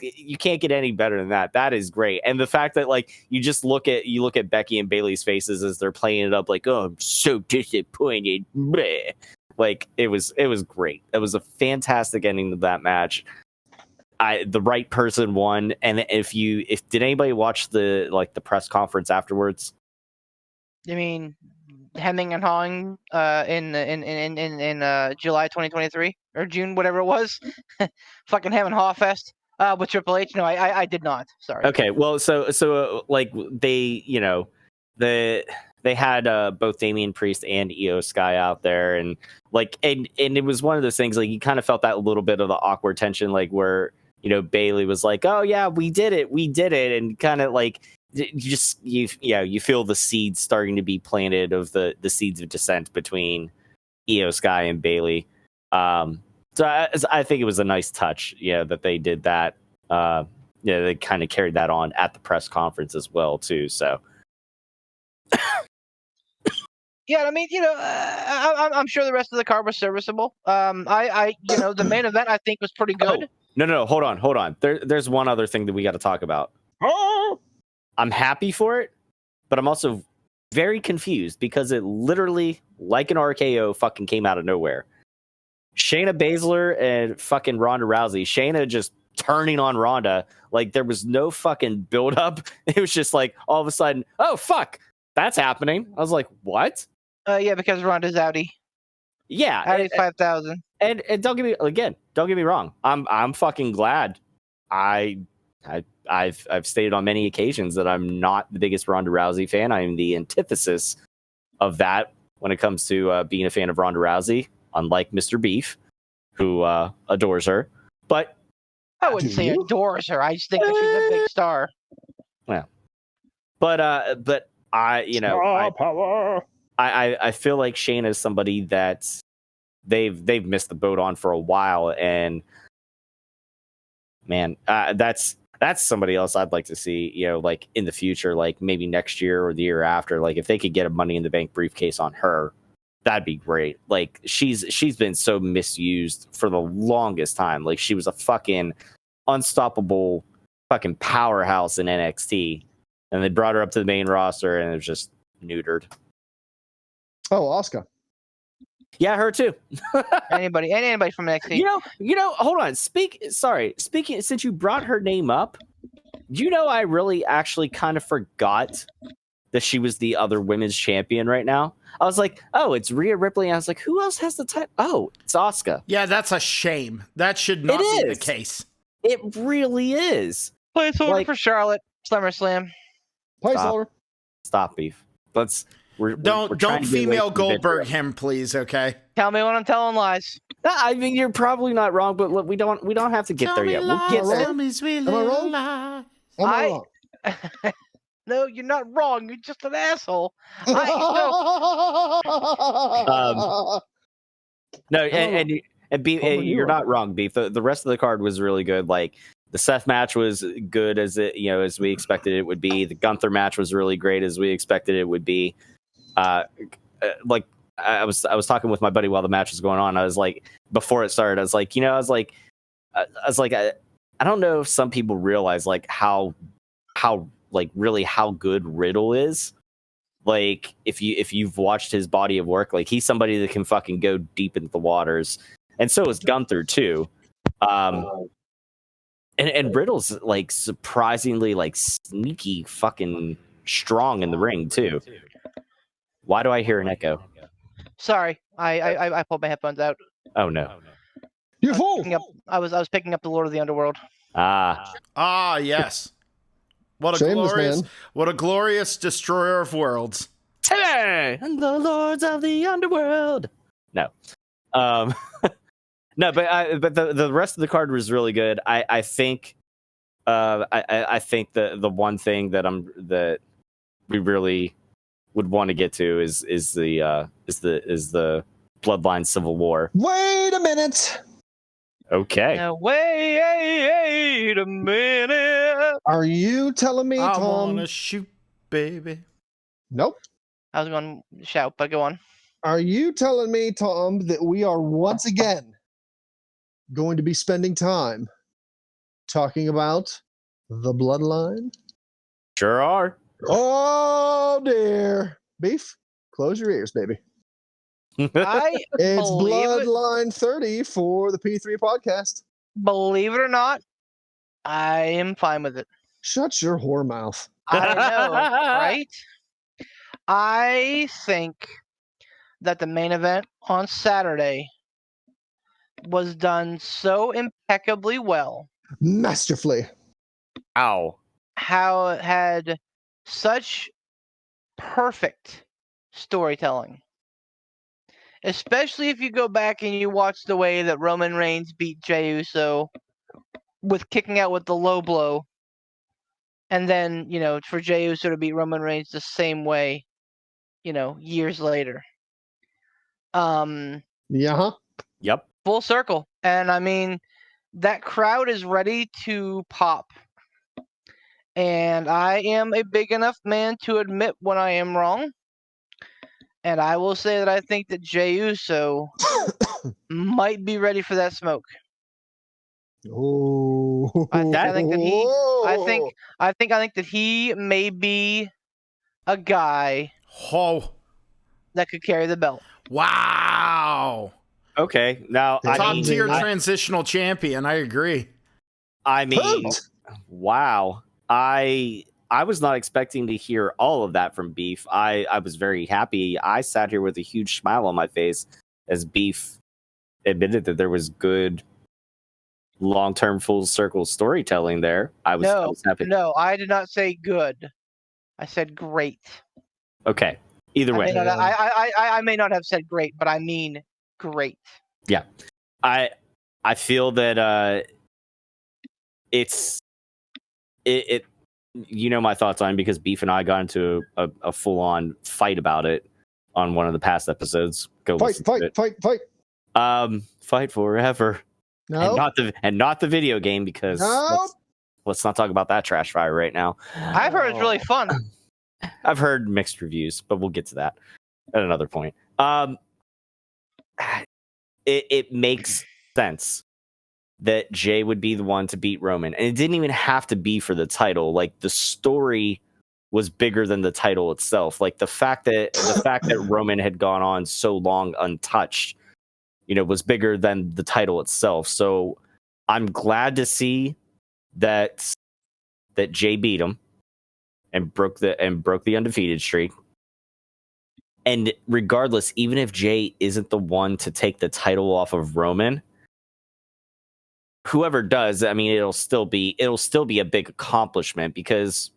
you can't get any better than that. That is great. And the fact that like you look at Becky and Bayley's faces as they're playing it up, like, oh, I'm so disappointed. Bleh. Like it was great. It was a fantastic ending to that match. The right person won. And if did anybody watch the press conference afterwards? You mean hemming and hawing in July 2023 or June, whatever it was? Fucking hem and haw fest with Triple H. No, I did not. Sorry. Okay, well, so like they had both Damian Priest and Io Sky out there, and like and it was one of those things, like you kind of felt that little bit of the awkward tension, like where Bayley was like, oh yeah, we did it, and kind of like you feel the seeds starting to be planted of the seeds of dissent between Io Sky and Bayley. So I think it was a nice touch, that they did that. They kind of carried that on at the press conference as well too. So yeah, I mean, I'm sure the rest of the card was serviceable. The main event I think was pretty good. Oh, no, hold on. There's one other thing that we got to talk about. Oh! I'm happy for it, but I'm also very confused because it literally, like an RKO, fucking came out of nowhere. Shayna Baszler and fucking Ronda Rousey. Shayna just turning on Ronda like there was no fucking build up. It was just like all of a sudden, oh fuck, that's happening. I was like, what? Yeah, because Ronda's outie. Yeah, outie 5,000. And don't get me wrong. I'm fucking glad. I've stated on many occasions that I'm not the biggest Ronda Rousey fan. I am the antithesis of that when it comes to being a fan of Ronda Rousey, unlike Mr. Beef, who adores her. But I wouldn't say adores her. I just think that she's a big star. Yeah. But I feel like Shayna is somebody that they've missed the boat on for a while, and man, that's somebody else I'd like to see, like in the future, like maybe next year or the year after. Like if they could get a Money in the Bank briefcase on her, that'd be great. Like she's been so misused for the longest time. Like she was a fucking unstoppable fucking powerhouse in NXT, and they brought her up to the main roster and it was just neutered. Oh, Asuka. Yeah, her too. anybody from NXT. Hold on. Speaking, since you brought her name up, I really actually kind of forgot that she was the other women's champion right now. I was like, oh, it's Rhea Ripley. And I was like, who else has the title? Oh, it's Asuka. Yeah, that's a shame. That should not be the case. It really is. Placeholder for Charlotte. SummerSlam. Placeholder. Stop, Beef. Don't female Goldberg him, please. Okay. Tell me when I'm telling lies. I mean, you're probably not wrong, but look, we don't have to get there yet. We'll get there. Am I wrong? Am I wrong? No, you're not wrong. You're just an asshole. No, and Beef, you're not wrong, Beef. The rest of the card was really good. Like the Seth match was good as we expected it would be. The Gunther match was really great as we expected it would be. Like I was talking with my buddy while the match was going on. I was like, before it started, I was like, I don't know if some people realize like how really how good Riddle is. Like if you've watched his body of work, like he's somebody that can fucking go deep into the waters, and so is Gunther too. And Riddle's like surprisingly like sneaky fucking strong in the ring too. Why do I hear an echo? Sorry, I pulled my headphones out. Oh no. You fool! I was picking up the Lord of the Underworld. Ah, yes. What a Shameless glorious destroyer of worlds. Hey, and the lords of the underworld. No. No, but the rest of the card was really good. I think I think the one thing that we really would want to get to is the Bloodline Civil War. Wait a minute. Okay. Now, wait a minute. Are you telling me, I Tom? wanna shoot, baby. Nope. I was going to shout, but go on. Are you telling me, Tom, that we are once again going to be spending time talking about the Bloodline? Sure are. Oh dear. Beef, close your ears, baby. I It's believe it, Bloodline 30 for the P3 podcast. believe it or not, I am fine with it. Shut your whore mouth. I know, right? I think that the main event on Saturday was done so impeccably well. Masterfully. Ow. How it had such perfect storytelling. Especially if you go back and you watch the way that Roman Reigns beat Jey Uso with kicking out with the low blow. And then, for Jey Uso to beat Roman Reigns the same way, years later. Yeah. Yep. Full circle. And I mean, that crowd is ready to pop. And I am a big enough man to admit when I am wrong. And I will say that I think that Jey Uso might be ready for that smoke. Oh. I think that he may be a guy that could carry the belt. Wow. Okay. Now Top tier transitional champion. I agree. I mean, wow. I was not expecting to hear all of that from Beef. I was very happy. I sat here with a huge smile on my face as Beef admitted that there was good long-term full circle storytelling there. I was happy. No, I did not say good. I said great. Okay. Either way. I may not have said great, but I mean great. Yeah. I feel that it's my thoughts on it because Beef and I got into a full-on fight about it on one of the past episodes. Go fight. Fight forever. No. And not the video game because let's not talk about that trash fire right now. I've heard it's really fun. I've heard mixed reviews, but we'll get to that at another point. It makes sense that Jey would be the one to beat Roman, and it didn't even have to be for the title. Like the story was bigger than the title itself. Like the fact that Roman had gone on so long untouched, was bigger than the title itself. So I'm glad to see that Jey beat him and broke the undefeated streak. And regardless, even if Jey isn't the one to take the title off of Roman, whoever does, I mean, it'll still be a big accomplishment because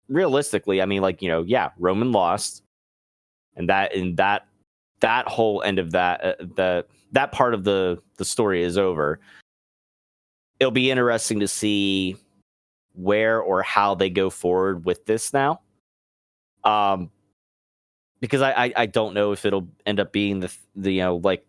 realistically, I mean, Roman lost, and that whole end of that part of the story is over. It'll be interesting to see where or how they go forward with this now. Because I don't know if it'll end up being the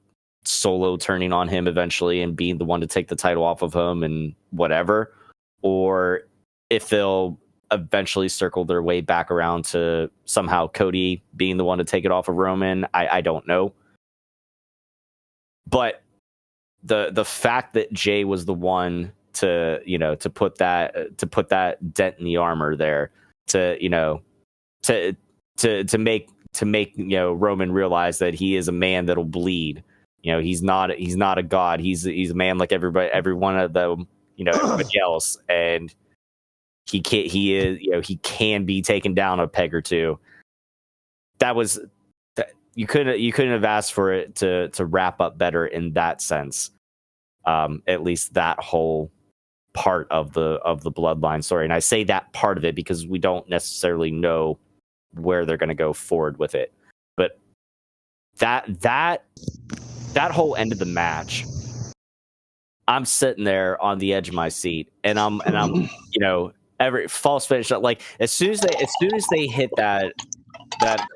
Solo turning on him eventually and being the one to take the title off of him and whatever, or if they'll eventually circle their way back around to somehow Cody being the one to take it off of Roman. I don't know. But the fact that Jey was the one to put that dent in the armor there, to make Roman realize that he is a man that'll bleed. He's not a god. He's a man like every one of them, everybody else, and he can be taken down a peg or two. You couldn't have asked for it to wrap up better in that sense. At least that whole part of the Bloodline story, and I say that part of it because we don't necessarily know where they're going to go forward with it. But that whole end of the match, I'm sitting there on the edge of my seat, and I'm every false finish, like as soon as they hit that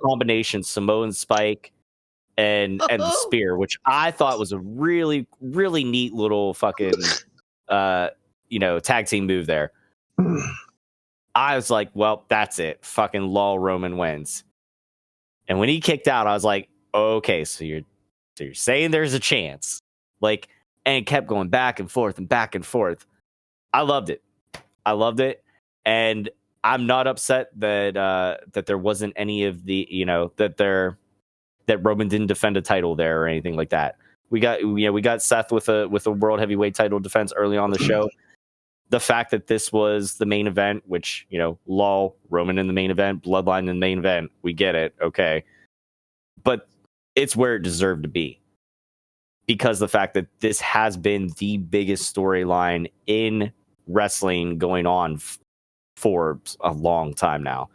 combination Samoan spike and the spear, which I thought was a really, really neat little fucking tag team move there. I was like, well, that's it. Fucking lol, Roman wins. And when he kicked out, I was like, okay, so you're saying there's a chance. Like, and it kept going back and forth and back and forth. I loved it. And I'm not upset that there wasn't any of the, that Roman didn't defend a title there or anything like that. We got Seth with a world heavyweight title defense early on the show. The fact that this was the main event, which, lol, Roman in the main event, Bloodline in the main event, we get it, okay. But it's where it deserved to be. Because the fact that this has been the biggest storyline in wrestling going on for a long time now.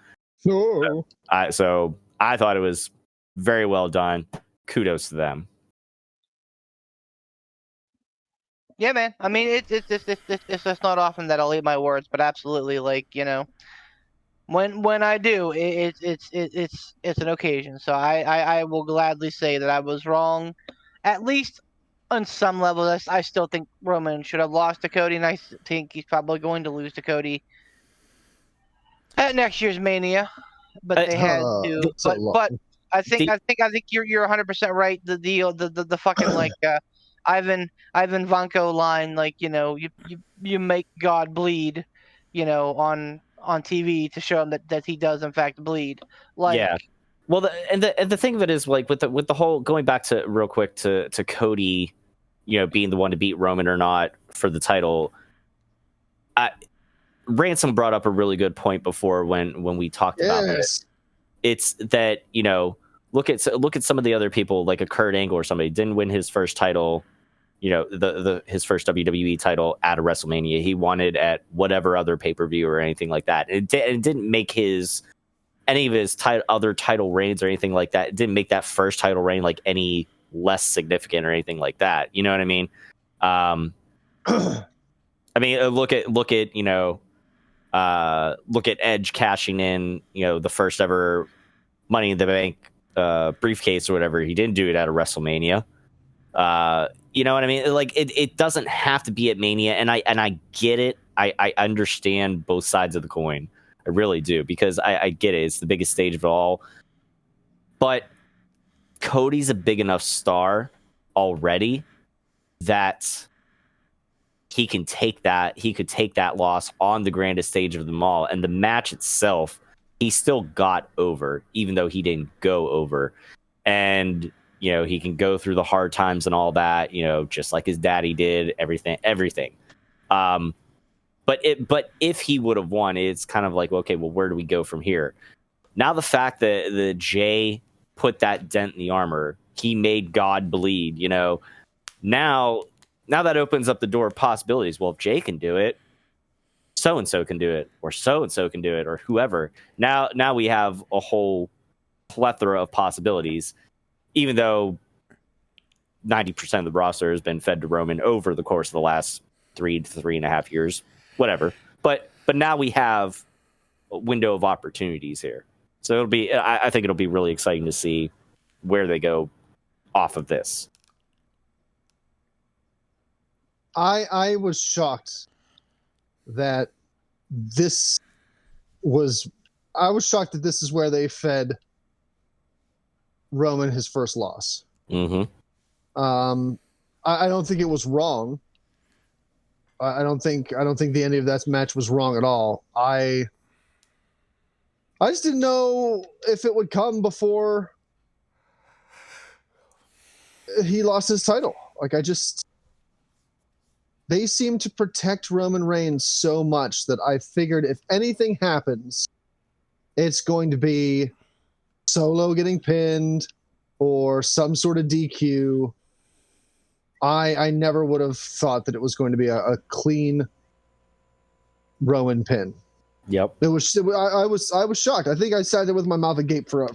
Oh. So I thought it was very well done. Kudos to them. Yeah, man. I mean, it's just not often that I'll eat my words, but absolutely, like, when I do, it's an occasion. So I will gladly say that I was wrong, at least on some level. I still think Roman should have lost to Cody, and I think he's probably going to lose to Cody at next year's Mania. But they had to. But I think you're 100% right. The fucking like. Ivan Vanko line, like, you make God bleed, on TV to show him that he does in fact bleed. Like, yeah. Well, the thing of it is, like, with the whole, going back to real quick to Cody, being the one to beat Roman or not for the title. Ransom brought up a really good point before when we talked about this. It's that, look at some of the other people, like a Kurt Angle or somebody, didn't win his first title. His first WWE title at a WrestleMania. He won it at whatever other pay-per-view or anything like that. It didn't make any of his other title reigns or anything like that. It didn't make that first title reign like any less significant or anything like that. You know what I mean? I mean, look at Edge cashing in, the first ever Money in the Bank briefcase or whatever. He didn't do it at a WrestleMania. You know what I mean? Like, it doesn't have to be at Mania, and I get it. I understand both sides of the coin. I really do, because I get it. It's the biggest stage of it all. But Cody's a big enough star already that he can take that. He could take that loss on the grandest stage of them all. And the match itself, he still got over, even though he didn't go over. And he can go through the hard times and all that, just like his daddy did, everything. But if he would have won, it's kind of like, okay, well, where do we go from here? Now the fact that the Jay put that dent in the armor, he made God bleed, now that opens up the door of possibilities. Well, if Jay can do it, so-and-so can do it, or so-and-so can do it, or whoever. Now we have a whole plethora of possibilities. Even though 90% of the roster has been fed to Roman over the course of the last 3 to 3.5 years, whatever. But now we have a window of opportunities here. So I think it'll be really exciting to see where they go off of this. I was shocked that this is where they fed Roman his first loss. Mm-hmm. I don't think it was wrong. I don't think the ending of that match was wrong at all. I just didn't know if it would come before he lost his title. Like, they seem to protect Roman Reigns so much that I figured if anything happens, it's going to be Solo getting pinned or some sort of DQ. I never would have thought that it was going to be a clean Rowan pin. Yep. I was shocked. I think I sat there with my mouth agape for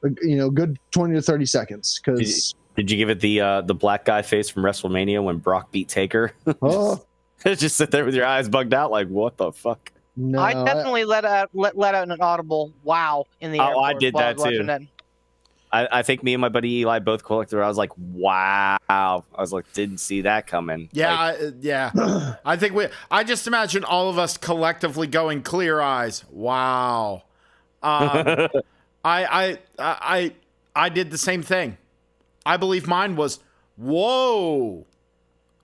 good 20 to 30 seconds. Because did you give it the black guy face from WrestleMania when Brock beat Taker? Oh, Just sit there with your eyes bugged out, like what the fuck? no, I definitely let out an audible wow in the airport. I did while I that was watching too. that. I think me and my buddy Eli both collected. I was like, wow. I was like, didn't see that coming. Yeah, I just imagine all of us collectively going clear eyes. Wow. I did the same thing. I believe mine was, whoa.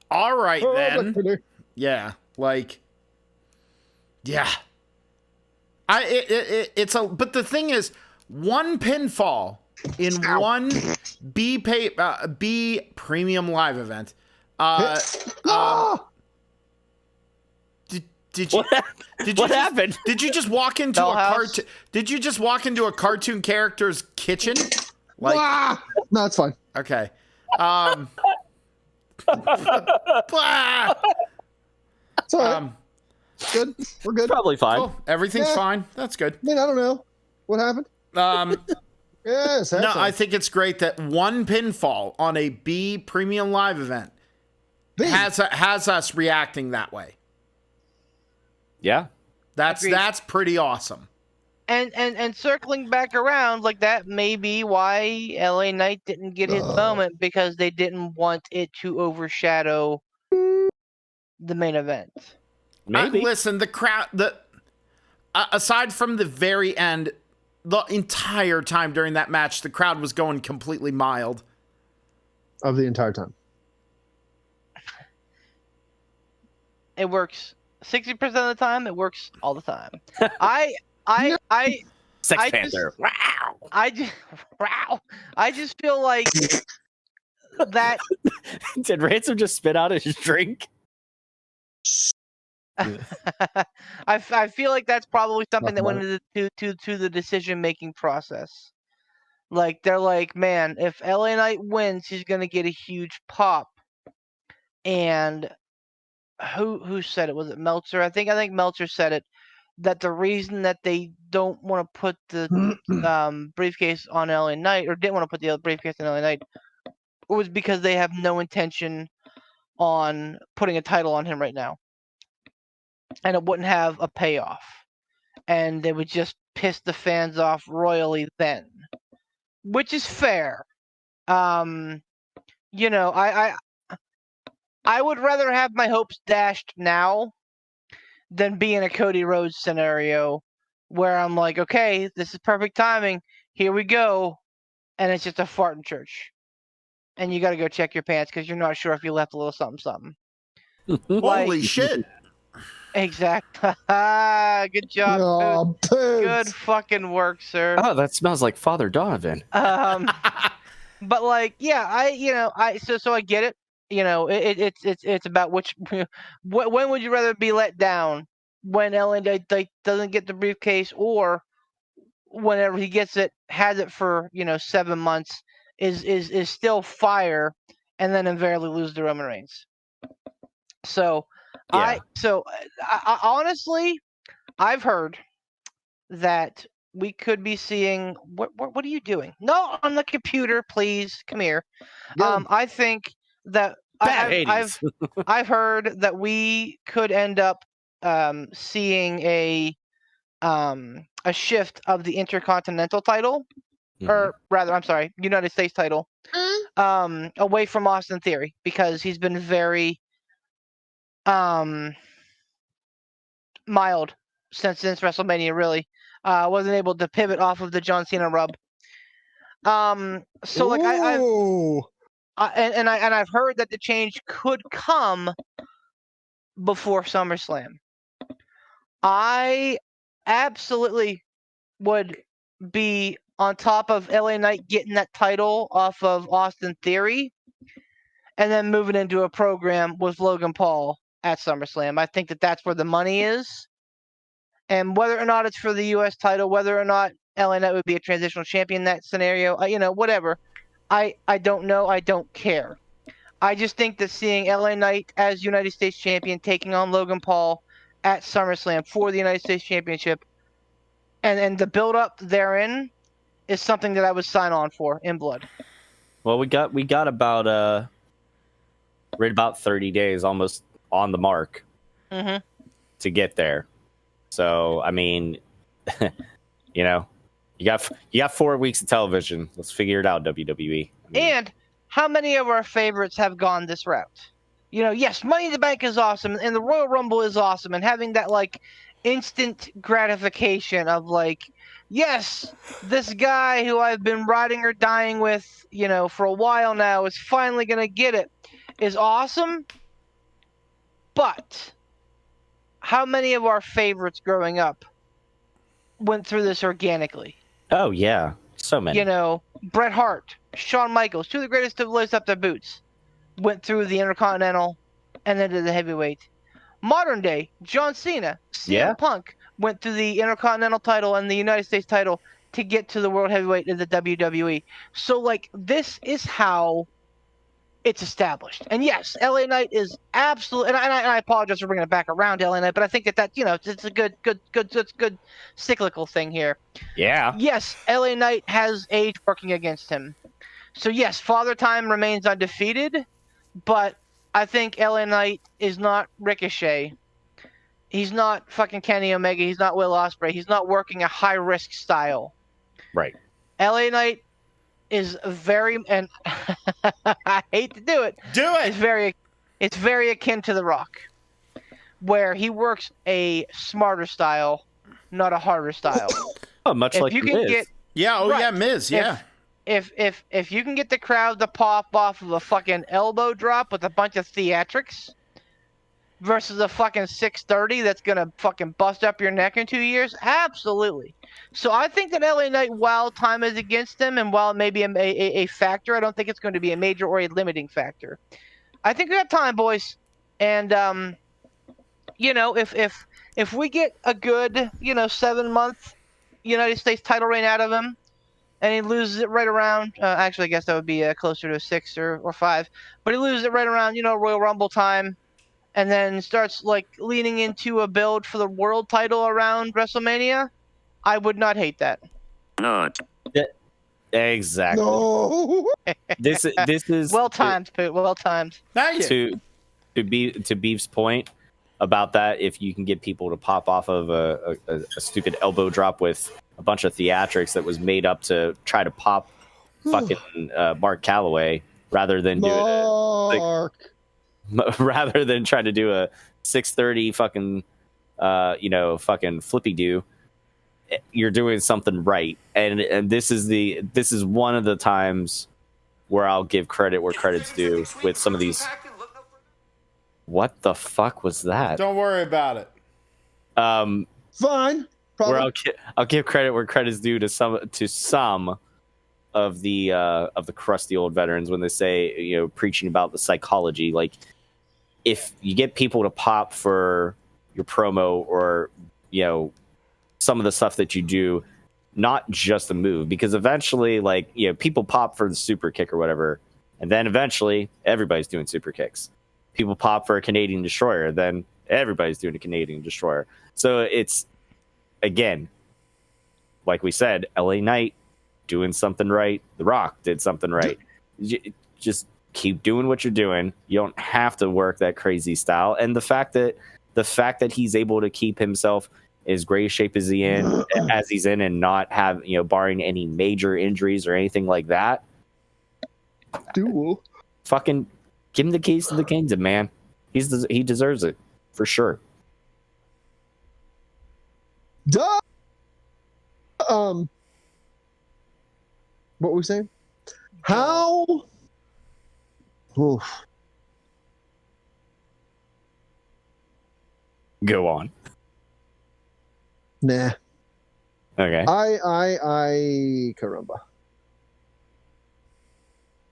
All right then. Yeah, like, yeah. But the thing is, one pinfall in one B premium live event. Did you? What happened? Did you just walk into Dollhouse? Did you just walk into a cartoon character's kitchen? Like, no, it's fine. okay. It's all right. Good. We're good. Probably fine. Oh, everything's Yeah. fine. That's good. I mean, I don't know what happened. Yes. No, I think it's great that one pinfall on a B premium live event has us reacting that way. Yeah. That's pretty awesome. And circling back around, like that may be why LA Knight didn't get his moment, because they didn't want it to overshadow the main event. Maybe. Listen, the crowd. Aside from the very end, the entire time during that match, the crowd was going completely mild. Of the entire time. It works 60% of the time. It works all the time. Sex I Panther. I just feel like that. Did Ransom just spit out his drink? I feel like that's probably something that went into the decision making process. Like, they're like, man, if LA Knight wins, he's gonna get a huge pop. And who said it? Was it Meltzer? I think Meltzer said it, that the reason that they don't want to put the briefcase on LA Knight, or didn't want to put the briefcase on LA Knight, was because they have no intention on putting a title on him right now. And it wouldn't have a payoff. And they would just piss the fans off royally then. Which is fair. I would rather have my hopes dashed now than be in a Cody Rhodes scenario where I'm like, okay, this is perfect timing. Here we go. And it's just a fart in church. And you got to go check your pants because you're not sure if you left a little something, something. Holy shit. Exactly. Good job. Oh, Good fucking work, sir. Oh, that smells like Father Donovan. But like, yeah, so I get it. It's about which. When would you rather be let down? When LA doesn't get the briefcase, or whenever he gets it, has it for 7 months, is still fire, and then invariably lose to Roman Reigns. So. Yeah. I honestly, I've heard that we could be seeing. What are you doing? No, on the computer, please. Come here. Yeah. I think that I've heard that we could end up seeing a shift of the Intercontinental title, or rather, I'm sorry, United States title, away from Austin Theory, because he's been very mild since WrestleMania, really. Wasn't able to pivot off of the John Cena rub. So like Ooh. I've heard that the change could come before SummerSlam. I absolutely would be on top of LA Knight getting that title off of Austin Theory and then moving into a program with Logan Paul at SummerSlam. I think that that's where the money is. And whether or not it's for the U.S. title, whether or not LA Knight would be a transitional champion in that scenario, whatever. I don't know. I don't care. I just think that seeing LA Knight as United States champion taking on Logan Paul at SummerSlam for the United States Championship and the build up therein is something that I would sign on for in blood. Well, we got about right about 30 days, almost on the mark, to get there. So I mean, you got 4 weeks of television. Let's figure it out, WWE. And how many of our favorites have gone this route? Yes, Money in the Bank is awesome, and the Royal Rumble is awesome, and having that instant gratification of yes, this guy who I've been riding or dying with, for a while now is finally gonna get it, is awesome. But how many of our favorites growing up went through this organically? Oh yeah, so many. Bret Hart, Shawn Michaels, two of the greatest to lace up their boots, went through the Intercontinental and then to the heavyweight. Modern day, John Cena, CM Punk went through the Intercontinental title and the United States title to get to the World Heavyweight of the WWE. So, this is how it's established. And yes, LA Knight is absolutely, and I apologize for bringing it back around to LA Knight, but I think that it's a good cyclical thing here. Yeah. Yes, LA Knight has age working against him. So yes, Father Time remains undefeated, but I think LA Knight is not Ricochet. He's not fucking Kenny Omega. He's not Will Ospreay. He's not working a high risk style. Right. LA Knight is very, and I hate to do it. Do it. It's very akin to The Rock, where he works a smarter style, not a harder style. Oh, much if like you can Miz. get, Yeah. Oh right. yeah, Miz. Yeah. If you can get the crowd to pop off of a fucking elbow drop with a bunch of theatrics versus a fucking 630 that's gonna fucking bust up your neck in 2 years, absolutely. So I think that LA Knight, while time is against him and while it may be a factor, I don't think it's going to be a major or a limiting factor. I think we got time, boys. And if we get a good 7-month United States title reign out of him, and he loses it right around, actually I guess that would be closer to a 6 or 5, but he loses it right around Royal Rumble time, and then starts leaning into a build for the world title around WrestleMania, I would not hate that. Not. Exactly. No. This is Well timed, Poot. Well timed. Thank you. to Beef's point about that. If you can get people to pop off of a stupid elbow drop with a bunch of theatrics that was made up to try to pop fucking Mark Calloway rather than do rather than try to do a 630 fucking fucking flippy do, you're doing something right. And this is one of the times where I'll give credit where credit's due with some of these. What the fuck was that? Don't worry about it. Fine. Where I'll give credit where credit's due to some of the crusty old veterans when they say, preaching about the psychology. If you get people to pop for your promo or some of the stuff that you do, not just a move, because eventually people pop for the super kick or whatever, and then eventually everybody's doing super kicks. People pop for a Canadian destroyer, then everybody's doing a Canadian destroyer. So it's, again, like we said, LA Knight doing something right. The Rock did something right. Just keep doing what you're doing. You don't have to work that crazy style. And the fact that he's able to keep himself as great a shape as he's in and not have, barring any major injuries or anything like that, fucking give him the keys to the kingdom, man. He deserves it for sure. Duh. What were we saying? How Oof. Go on. Nah. Okay. Caramba. All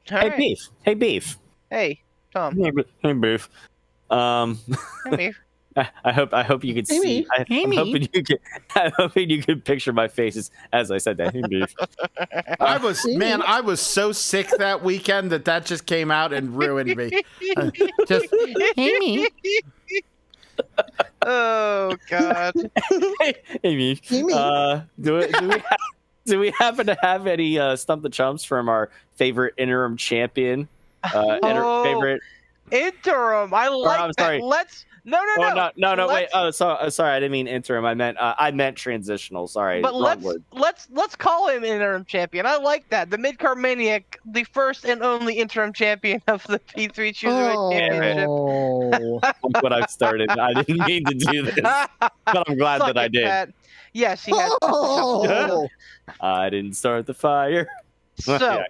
Hey, right. Beef. Hey, Beef. Hey, Tom. Hey, Beef. Hey, Beef. I hope you could see. I'm hoping you could picture my face as I said that. Hey, Beef. I was so sick that weekend that just came out and ruined me. Just Oh God. Hey, Beef. Do we happen to have any Stump the Chumps from our favorite interim champion? Favorite. Interim. I like I'm that. sorry. Let's. No. Wait. Oh, sorry. I didn't mean interim. I meant transitional. Sorry. But wrong word. let's call him interim champion. I like that. The Midcard Maniac, the first and only interim champion of the P3 Cruiserweight Championship. Oh. Look what I've started. I didn't mean to do this, but I'm glad Suck that I it, did. Pat. Yes, he has. Oh. I didn't start the fire. So,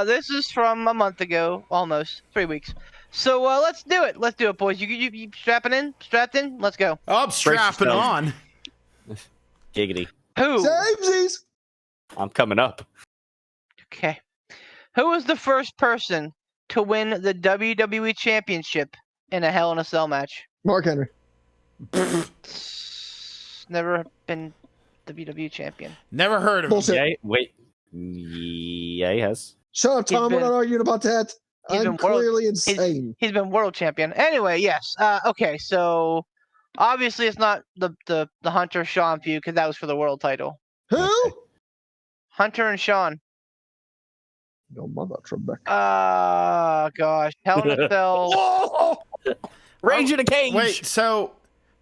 this is from a month ago, almost 3 weeks. So let's do it. Let's do it, boys. You strapping in? Strapped in? Let's go. I'm strapping yourself. on. Giggity. Who? Samesies. I'm coming up. Okay. Who was the first person to win the WWE Championship in a Hell in a Cell match? Mark Henry. Never been WWE champion. Never heard of him. Bullshit. Yeah, wait. Yeah, he has. Shut up, Tom. We're not arguing about that. He's I'm been world- clearly insane. He's been world champion. Anyway, yes. Okay, so obviously it's not the Hunter Sean feud because that was for the world title. Who? Hunter and Sean. No mother, Trebek. Gosh, Hell in a Cell. Oh! Rage in a cage. Wait, so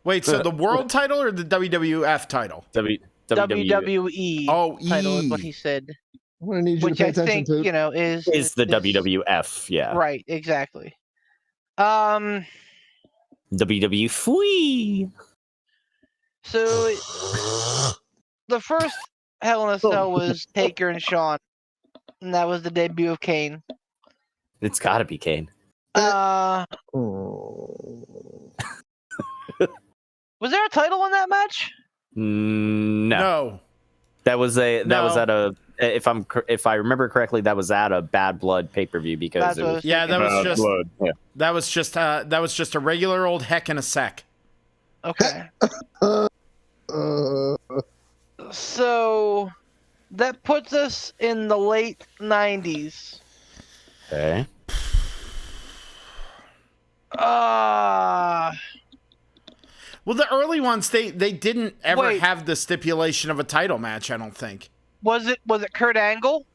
the world title or the WWF title? WWE title is what E. he said, I'm gonna need you which to pay I attention think to. is the WWF. Yeah. Right, exactly. WW Fwee. So the first Hell in a Cell was Taker and Sean, and that was the debut of Kane. It's got to be Kane. Oh. Was there a title in that match? No. That was at a if I remember correctly, that was at a Bad Blood pay-per-view because That's it what I was was thinking. that was just a regular old heck in a sec. Okay. So that puts us in the late 90s. Okay. Well, the early ones they didn't ever Wait. have the stipulation of a title match. I don't think. Was it Kurt Angle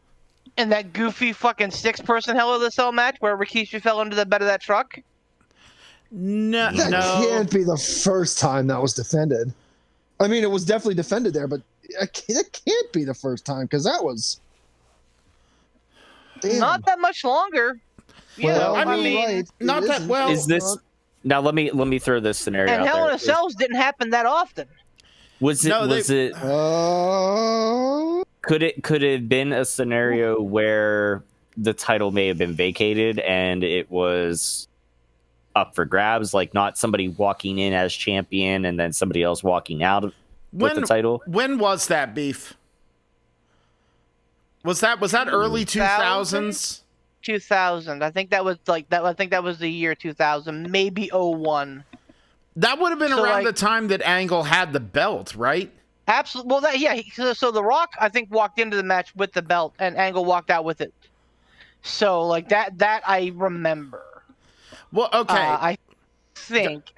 in that goofy fucking 6-person Hell in a Cell match where Rikishi fell into the bed of that truck? No, That can't be the first time that was defended. I mean, it was definitely defended there, but that can't be the first time because that was. Damn. Not that much longer. You Well, know, I mean, right. not It that isn't. well. Is this now? Let me throw this scenario and out Hell in there. a Cells didn't happen that often. Was it? No, was it? Could it have been a scenario where the title may have been vacated and it was up for grabs, like not somebody walking in as champion and then somebody else walking out with the title? When was that, Beef? Was that early 2000s? 2000. I think that was the year 2000, maybe 01. That would have been So, around like- the time that Angle had the belt, right? Absolutely. Well, so The Rock, I think, walked into the match with the belt, and Angle walked out with it. So, like that I remember. Well, okay. I think.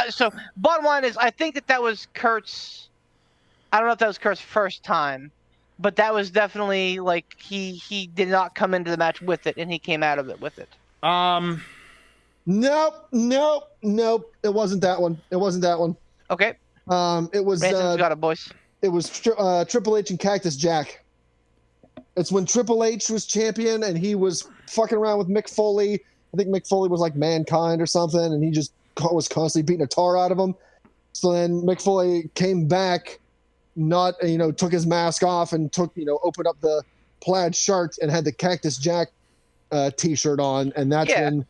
So, bottom line is, I think that was Kurt's. I don't know if that was Kurt's first time, but that was definitely like he did not come into the match with it, and he came out of it with it. Nope. It wasn't that one. Okay. It was. Ransom's got it, boys. It was Triple H and Cactus Jack. It's when Triple H was champion and he was fucking around with Mick Foley. I think Mick Foley was like Mankind or something, and he just was constantly beating a tar out of him. So then Mick Foley came back, took his mask off and opened up the plaid shirt and had the Cactus Jack T-shirt on, and that's when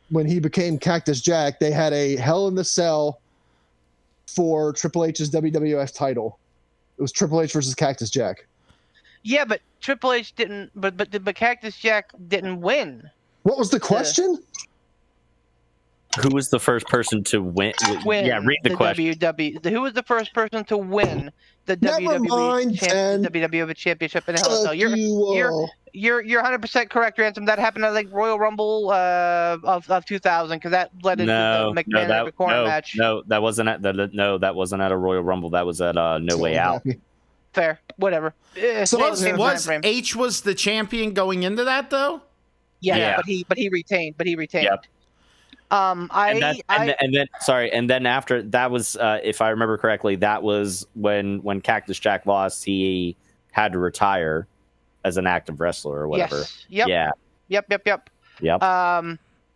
when he became Cactus Jack, they had a Hell in the Cell for Triple H's WWF title. It was Triple H versus Cactus Jack. Yeah, but Triple H didn't. But Cactus Jack didn't win. What was the question? Who was the first person to win? Yeah, read the question. Who was the first person to win the Never mind, WWE Championship in Hell in a Cell? You're 100% correct, Ransom. That happened at like Royal Rumble of 2000 because that led into the McMahon corner match. No, that wasn't at that wasn't at a Royal Rumble. That was at No Way Out. Fair, whatever. So was H was the champion going into that though? Yeah. but he retained. Yep. And then after that was, if I remember correctly, that was when Cactus Jack lost, he had to retire as an active wrestler or whatever. Yes. Yep. Yep.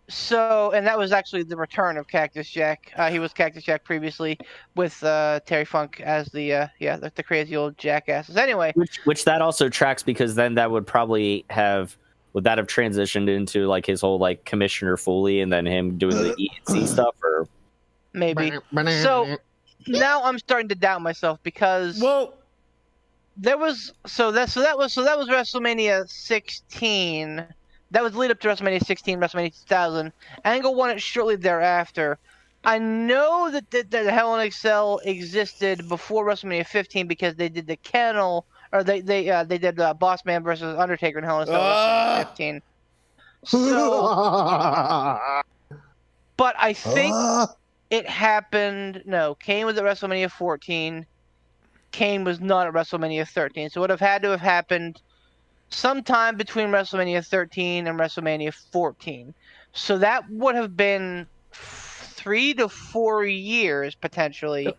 So, and that was actually the return of Cactus Jack. He was Cactus Jack previously with Terry Funk as the crazy old jackasses. Anyway, which that also tracks because then that would probably have. Would that have transitioned into like his whole like Commissioner Foley and then him doing the E&C stuff, or maybe? So now I'm starting to doubt myself because that was WrestleMania 16. That was the lead up to WrestleMania 16, WrestleMania 2000. Angle won it shortly thereafter. I know that the Hell in a Cell existed before WrestleMania 15 because they did the kennel. Or they did Boss Man versus Undertaker in Hell in a Cell 15. So, but I think it happened. No, Kane was at WrestleMania 14. Kane was not at WrestleMania 13. So it would have had to have happened sometime between WrestleMania 13 and WrestleMania 14. So that would have been 3 to 4 years potentially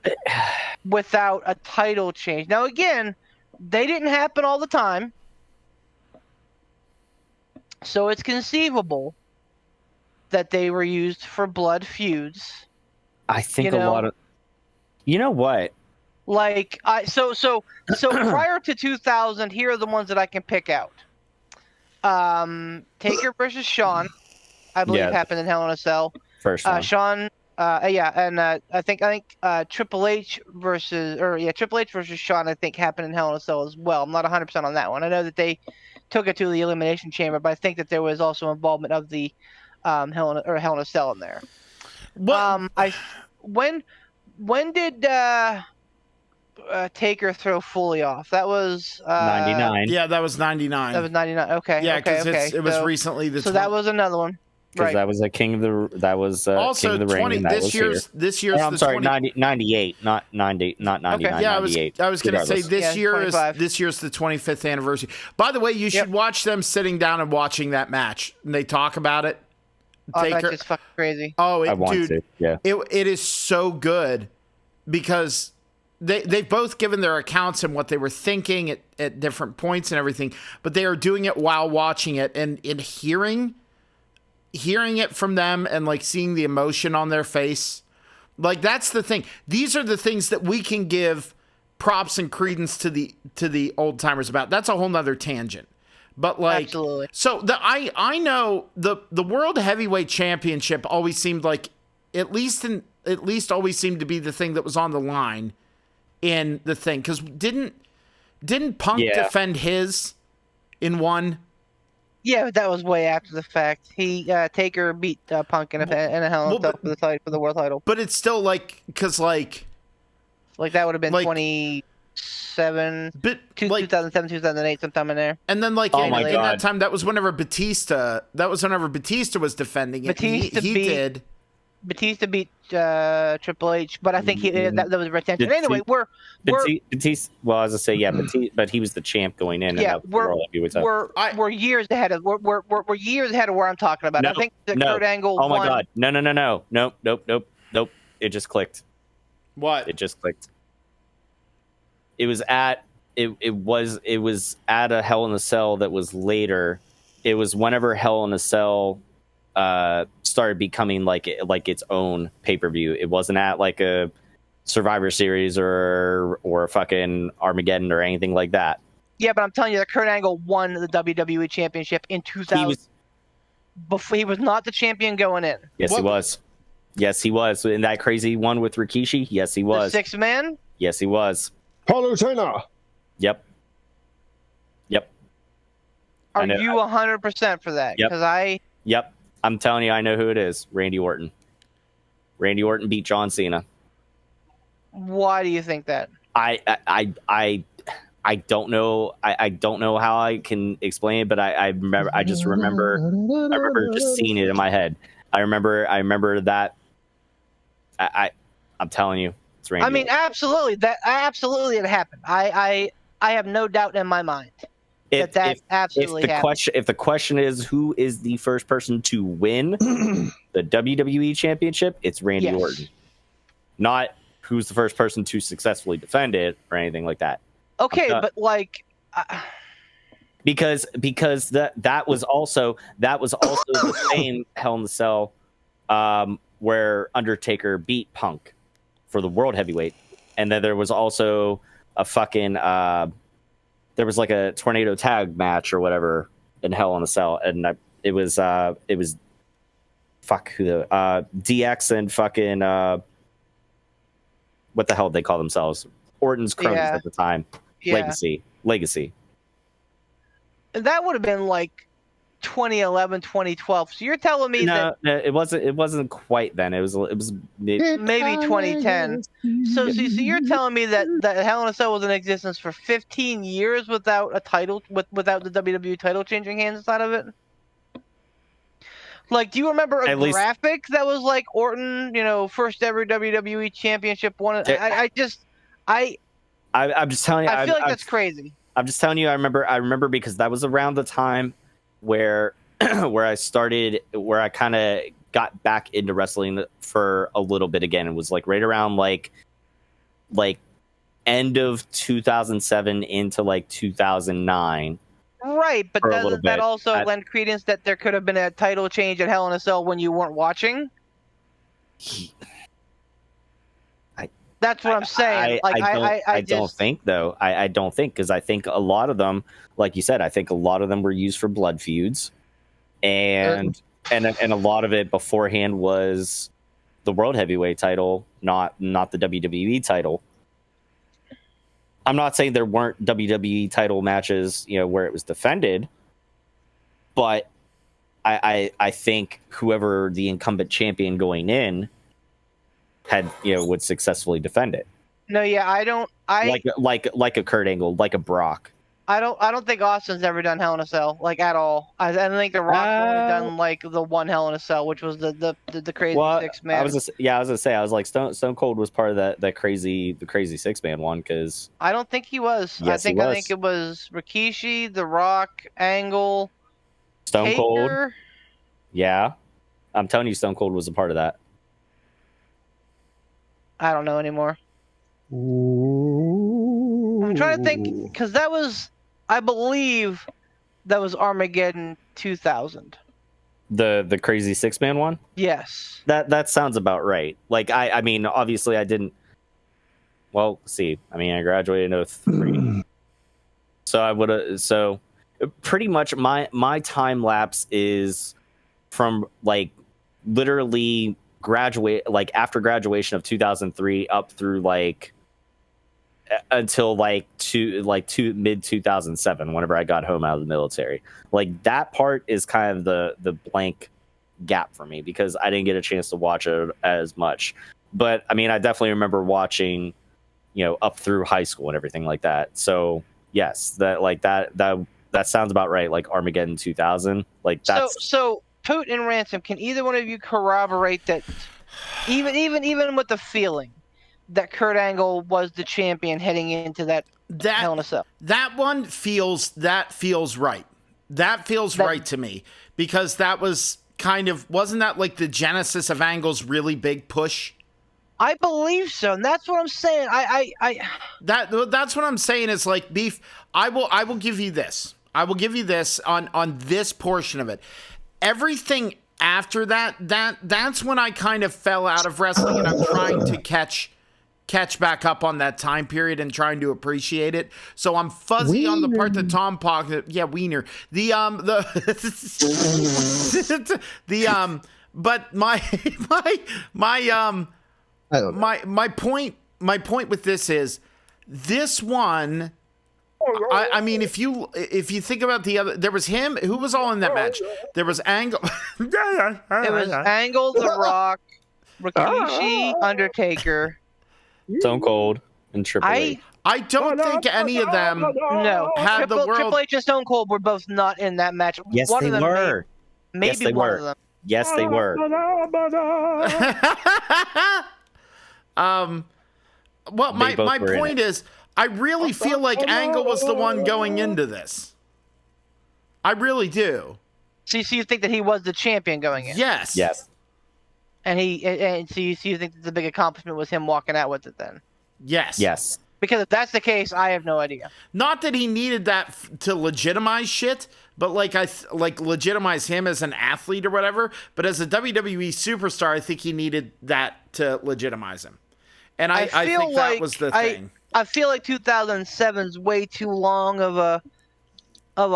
without a title change. Now again. They didn't happen all the time. So it's conceivable that they were used for blood feuds. I think a lot of... You know what? Like, so prior to 2000, here are the ones that I can pick out. Taker versus Shawn, I believe happened in Hell in a Cell. First one. Shawn... I think Triple H versus Shawn I think happened in Hell in a Cell as well. I'm not 100% on that one. I know that they took it to the Elimination Chamber, but I think that there was also involvement of the Hell in a Cell in there. What? When did Taker throw Foley off? That was 99. Yeah, that was 99. That was 99. Okay. Yeah, because it was recently the. So that was another one. Because that was a King of the also King of the Ring. This year's. Oh, I'm sorry, 98, not 90, not 99. Okay. Yeah, 98. I was going to say this year 25. this year's the 25th anniversary. By the way, you should watch them sitting down and watching that match. And they talk about it. That's just fucking crazy. Oh, I want to. Yeah. It is so good because they've both given their accounts and what they were thinking at different points and everything, but they are doing it while watching it and hearing it from them and like seeing the emotion on their face. Like that's the thing. These are the things that we can give props and credence to the old timers about. That's a whole nother tangent. But like, absolutely. So I know the World Heavyweight Championship always seemed like at least always seemed to be the thing that was on the line in the thing. Because didn't Punk defend his in one? Yeah, but that was way after the fact. Taker beat Punk in a Hell in a Cell for the world title. But it's still like, because like that would have been 2007, 2007, 2008, sometime in there. And then like in that time, that was whenever Batista was defending it. Batista beat Triple H, but I think that was retention. Anyway, Batista. Well, as I say, but he was the champ going in. Yeah, we're years ahead of we're years ahead of where I'm talking about. I think the Kurt Angle. Oh my God! No! Nope! It just clicked. What? It just clicked. It was at a Hell in a Cell that was later. It was whenever Hell in a Cell started becoming like its own pay-per-view. It wasn't at like a Survivor Series or a fucking Armageddon or anything like that. Yeah, but I'm telling you that Kurt Angle won the WWE Championship in 2000. Before he was not the champion going in. Yes, he was. Yes, he was. In that crazy one with Rikishi, yes, he was. The 6 man? Yes, he was. Palutena. Yep. Are you 100% for that? Yep. Because Yep. I'm telling you, I know who it is. Randy Orton. Randy Orton beat John Cena. Why do you think that? I don't know. I don't know how I can explain it, but I remember. I remember just seeing it in my head. I remember that. I'm telling you, it's Randy. I mean, Orton. absolutely, it happened. I have no doubt in my mind that absolutely happened. If the question is who is the first person to win the WWE Championship, it's Randy Orton. Not who's the first person to successfully defend it or anything like that. Okay, but like, because that was also the same Hell in the Cell where Undertaker beat Punk for the World Heavyweight, and then there was also a fucking there was like a tornado tag match or whatever in Hell in the Cell, and it was fuck who the DX and fucking what the hell did they call themselves? Orton's cronies at the time. Yeah. Legacy. And that would have been like 2011, 2012. So you're telling me no, it wasn't quite then. It was maybe 2010. So you're telling me that Hell in a Cell was in existence for 15 years without a title, without the WWE title changing hands inside of it? Like, do you remember a graphic that was like Orton, first ever WWE Championship one? I'm just telling you. I feel like that's crazy. I'm just telling you. I remember because that was around the time where I kind of got back into wrestling for a little bit again. It was like right around like end of 2007 into like 2009. Right, but doesn't that also lend credence that there could have been a title change at Hell in a Cell when you weren't watching? That's what I'm saying. I don't think, though. I don't think, because I think a lot of them, like you said, I think a lot of them were used for blood feuds, and a lot of it beforehand was the World Heavyweight title, not the WWE title. I'm not saying there weren't WWE title matches, where it was defended, but I think whoever the incumbent champion going in had would successfully defend it. No, yeah, like a Kurt Angle, like a Brock. I don't think Austin's ever done Hell in a Cell, like, at all. I don't think The Rock's only done like the one Hell in a Cell, which was the crazy 6-man. I was gonna say, I was like, Stone Cold was part of the crazy 6-man one, because I don't think he was. Yes, I think it was Rikishi, The Rock, Angle, Stone Taker. Cold. Yeah, I'm telling you, Stone Cold was a part of that. I don't know anymore. I'm trying to think, because I believe that was Armageddon 2000. The crazy 6-man one? Yes. That sounds about right. Like, I mean, obviously I didn't. Well, see, I mean, I graduated in 2003. So pretty much my time lapse is from like literally after graduation of 2003 up through like until like mid 2007, whenever I got home out of the military. Like, that part is kind of the blank gap for me, because I didn't get a chance to watch it as much. But I mean, I definitely remember watching, up through high school and everything like that. So yes, that sounds about right. Like Armageddon 2000. Like, that's so Poot and Ransom, can either one of you corroborate that, even with the feeling that Kurt Angle was the champion heading into that Hell in a Cell? That one feels right. That feels right to me, because that was wasn't that like the genesis of Angle's really big push? I believe so, and that's what I'm saying. That's what I'm saying is, like, Beef, I will give you this. I will give you this on this portion of it. Everything after that's when I kind of fell out of wrestling, and I'm trying to catch catch back up on that time period and trying to appreciate it. So I'm fuzzy on the part that Tom Pocket, Wiener. But my point with this is this one. I mean, if you think about the other, there was him. Who was all in that match? There was Angle. It was Angle, The Rock, Rikishi, Undertaker, Stone Cold, and Triple H. I don't think any of them had the world. Triple H and Stone Cold were both not in that match. Yes, one they of them were. Maybe Yes, they one were. of them. Yes, they were. Well, my point is, I really feel like Angle was the one going into this. I really do. So you think that he was the champion going in? Yes. Yes. And so you think that the big accomplishment was him walking out with it then? Yes. Yes. Because if that's the case, I have no idea. Not that he needed that to legitimize shit, but like legitimize him as an athlete or whatever. But as a WWE superstar, I think he needed that to legitimize him. And I think that was the thing. I feel like 2007's way too long of a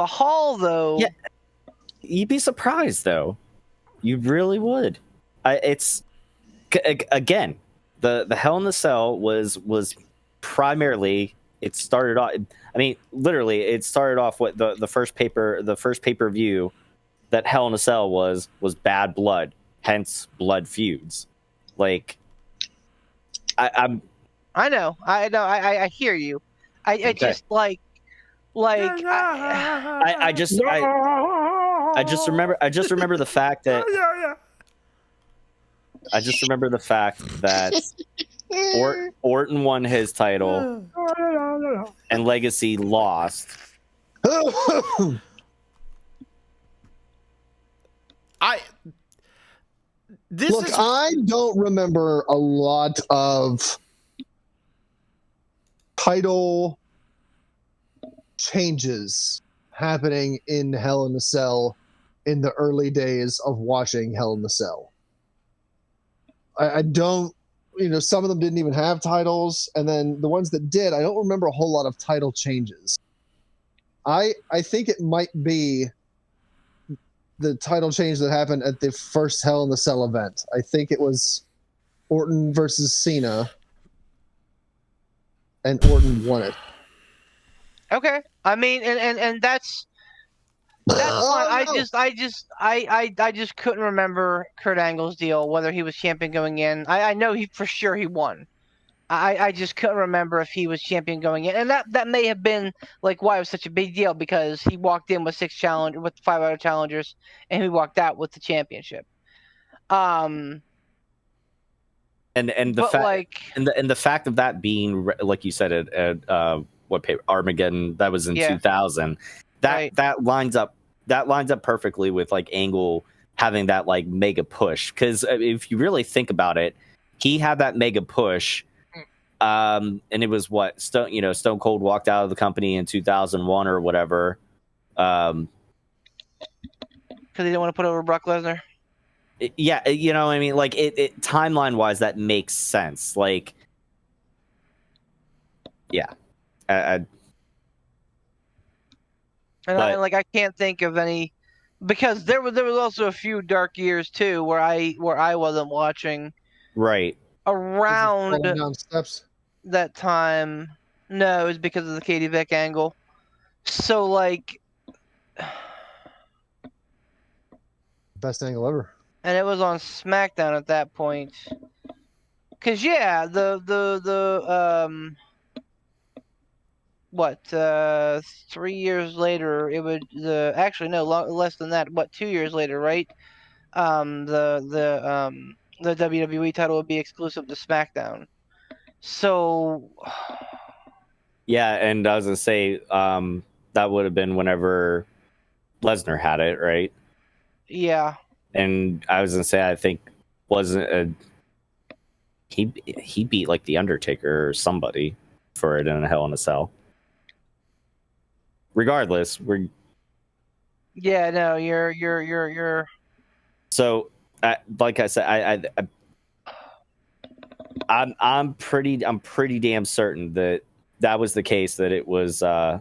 haul, though. Yeah, you'd be surprised though. You really would. Again, the Hell in the Cell was primarily, it started off. I mean, literally, it started off with the first pay-per-view that Hell in a Cell was Bad Blood, hence blood feuds. Like, I know. I hear you. I just like I just remember the fact that Orton won his title and Legacy lost. I don't remember a lot of title changes happening in Hell in a Cell in the early days of watching Hell in a Cell. I don't, some of them didn't even have titles, and then the ones that did, I don't remember a whole lot of title changes. I think it might be the title change that happened at the first Hell in the Cell event. I think it was Orton versus Cena, and Orton won it. Okay, I mean, and that's fine. I just couldn't remember Kurt Angle's deal, whether he was champion going in. I know he for sure he won. I just couldn't remember if he was champion going in, and that may have been like why it was such a big deal, because he walked in with 5 other challengers, and he walked out with the championship. And the fact of that being, like you said, at what paper, Armageddon, that was in 2000. That lines up perfectly with like Angle having that like mega push, because if you really think about it, he had that mega push, and it was what Stone Cold walked out of the company in 2001 or whatever, because he didn't want to put over Brock Lesnar. Yeah, I mean, like it timeline wise, that makes sense. Like, yeah, I can't think of any, because there was also a few dark years too where I wasn't watching right around down steps that time. No, it was because of the Katie Vick angle. So like, best angle ever. And it was on SmackDown at that point. Cause yeah, the 3 years later, it would actually no less than that. 2 years later, right? The WWE title would be exclusive to SmackDown. So yeah, and I was gonna say that would have been whenever Lesnar had it, right? Yeah. And I was gonna say, I think he beat like the Undertaker or somebody for it in a Hell in a Cell. Regardless, you're you're so like I said, I'm pretty damn certain that was the case. That it was. All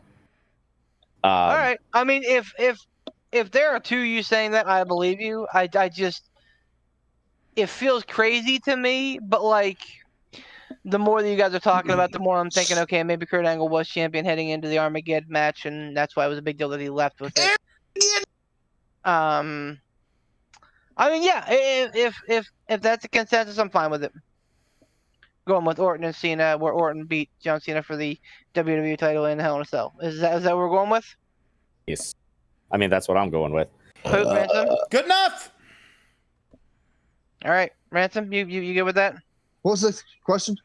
right. I mean, if there are two you saying that, I believe you. I just, it feels crazy to me, but like, the more that you guys are talking about, the more I'm thinking, okay, maybe Kurt Angle was champion heading into the Armageddon match, and that's why it was a big deal that he left with it. I mean, yeah, if that's the consensus, I'm fine with it. Going with Orton and Cena, where Orton beat John Cena for the WWE title in Hell in a Cell. Is that what we're going with? Yes. I mean, that's what I'm going with. Pope Ransom? Good enough. All right, Ransom, you good with that? What was the question?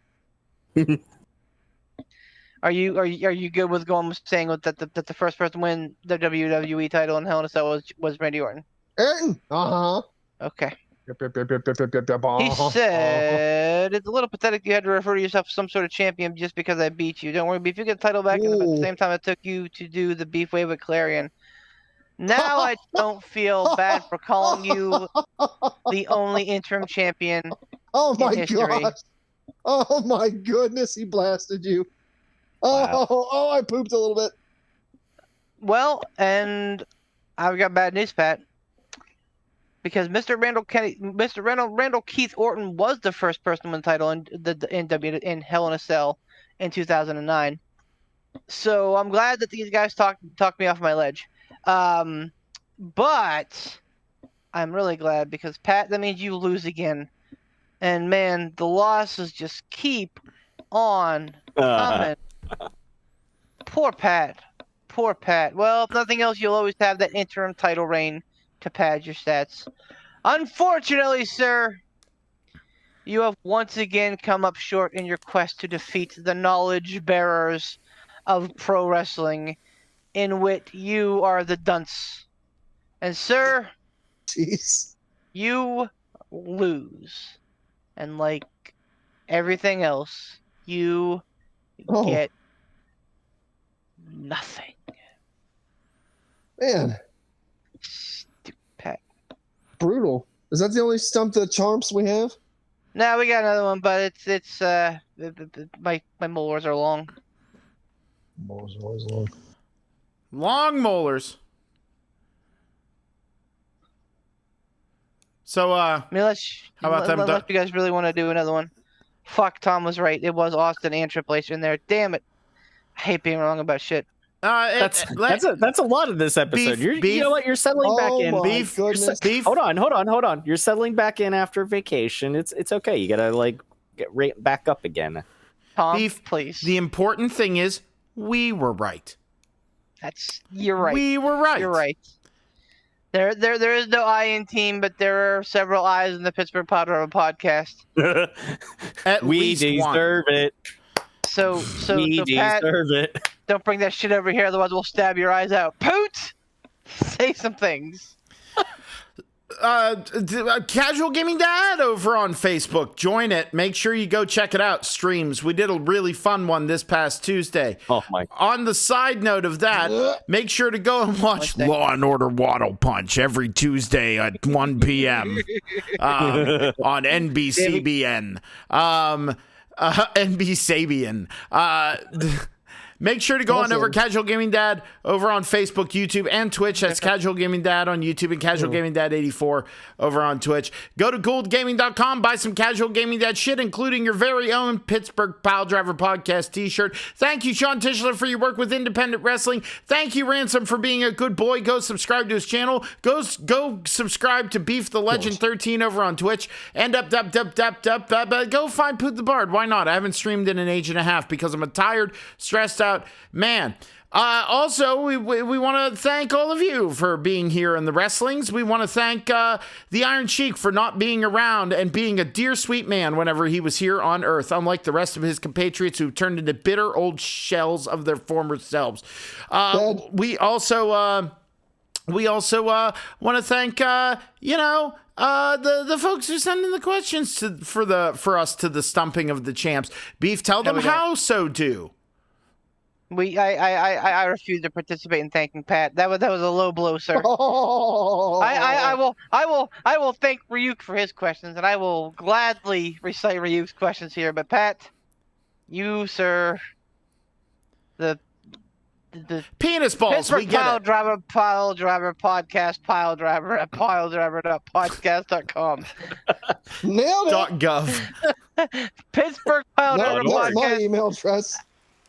Are you good with going with saying that the first person to win the WWE title in Hell in a Cell was Randy Orton? Orton. Uh-huh. Okay. Yep. He said, it's a little pathetic you had to refer to yourself as some sort of champion just because I beat you. Don't worry, Beef, you get the title back at the same time it took you to do the Beef Wave with Clarion. Now I don't feel bad for calling you the only interim champion Oh my in history. gosh. Oh my goodness, he blasted you. Wow. Oh, I pooped a little bit. Well, and I've got bad news, Pat. Because Mr. Randall Keith Orton was the first person to win the title in Hell in a Cell in 2009. So I'm glad that these guys talked me off my ledge. But I'm really glad because Pat, that means you lose again. And man, the losses just keep on coming. Poor Pat. Well, if nothing else, you'll always have that interim title reign to pad your stats. Unfortunately, sir, you have once again come up short in your quest to defeat the knowledge bearers of pro wrestling, in which you are the dunce. And sir, Jeez. you lose. And like everything else, you get nothing. Man. Stupid Pat. Brutal. Is that the only stump the charms we have? No, we got another one, but it's my molars are long. Molars are always long. Long molars. So, I mean, how about them? Unless you guys really want to do another one. Fuck, Tom was right. It was Austin and Triple H in there. Damn it. I hate being wrong about shit. That's a lot of this episode. You know what? You're settling back in. Beef. Hold on. You're settling back in after vacation. It's okay. You gotta get right back up again. Tom, Beef, please. The important thing is we were right. You're right. We were right. You're right. There is no I in team, but there are several I's in the Pittsburgh podcast. We deserve it. So Pat, deserve it. Don't bring that shit over here, otherwise we'll stab your eyes out. Poot! Say some things. Casual Gaming Dad over on Facebook. Join it. Make sure you go check it out. Streams. We did a really fun one this past Tuesday. Oh my! On the side note of that, make sure to go and watch Law and Order Waddle Punch every Tuesday at 1 p.m. On NBCBN. NBCBN. Make sure to go on over Casual Gaming Dad over on Facebook, YouTube, and Twitch. That's Casual Gaming Dad on YouTube and Casual Gaming Dad 84 over on Twitch. Go to gouldgaming.com, buy some Casual Gaming Dad shit, including your very own Pittsburgh Piledriver Podcast t-shirt. Thank you, Sean Tischler, for your work with independent wrestling. Thank you, Ransom, for being a good boy. Go subscribe to his channel. Go subscribe to Beef the Legend 13 over on Twitch. And go find Poot the Bard. Why not? I haven't streamed in an age and a half because I'm a tired, stressed out man. Also, we want to thank all of you for being here in the wrestlings. We want to thank the Iron Sheik for not being around and being a dear sweet man whenever he was here on Earth, unlike the rest of his compatriots who turned into bitter old shells of their former selves. We also want to thank the folks who send in the questions for us to the stumping of the champs. Beef, tell them how so do. I refuse to participate in thanking Pat. That was a low blow, sir. Oh. I will thank Ryuk for his questions, and I will gladly recite Ryuk's questions here. But Pat, you, sir, the Penis balls. We Pittsburgh get it. Pile Driver Podcast, Pile Driver at piledriver.podcast.com. Nailed it. .gov. Pittsburgh Pile Driver That's my Podcast email address.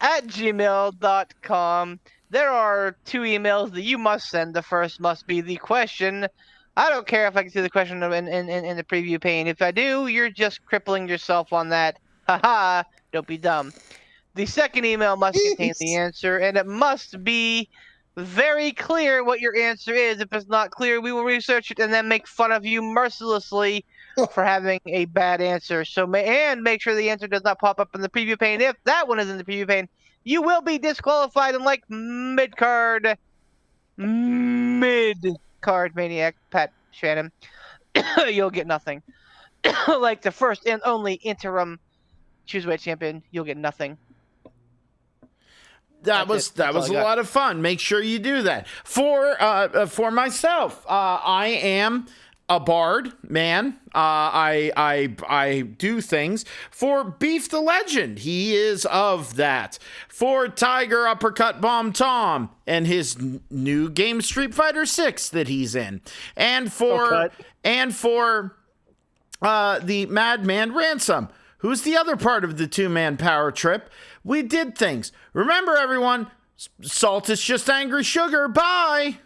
at gmail.com. There are 2 emails that you must send. The first must be the question. I don't care if I can see the question in the preview pane. If I do, you're just crippling yourself on that. Haha, don't be dumb. The second email must contain the answer, and it must be very clear what your answer is. If it's not clear, we will research it and then make fun of you mercilessly for having a bad answer. And make sure the answer does not pop up in the preview pane. If that one is in the preview pane, you will be disqualified. And like mid-card maniac Pat Shannon, you'll get nothing. Like the first and only interim Chooseweight champion, you'll get nothing. That was a lot of fun. Make sure you do that. For myself, I am a bard, man. I do things. For Beef the Legend, he is of that. For Tiger Uppercut Bomb Tom and his new game Street Fighter 6 that he's in, and for the Madman Ransom, who's the other part of the 2-man power trip. We did things. Remember, everyone, salt is just angry sugar. Bye.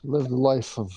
Live the life of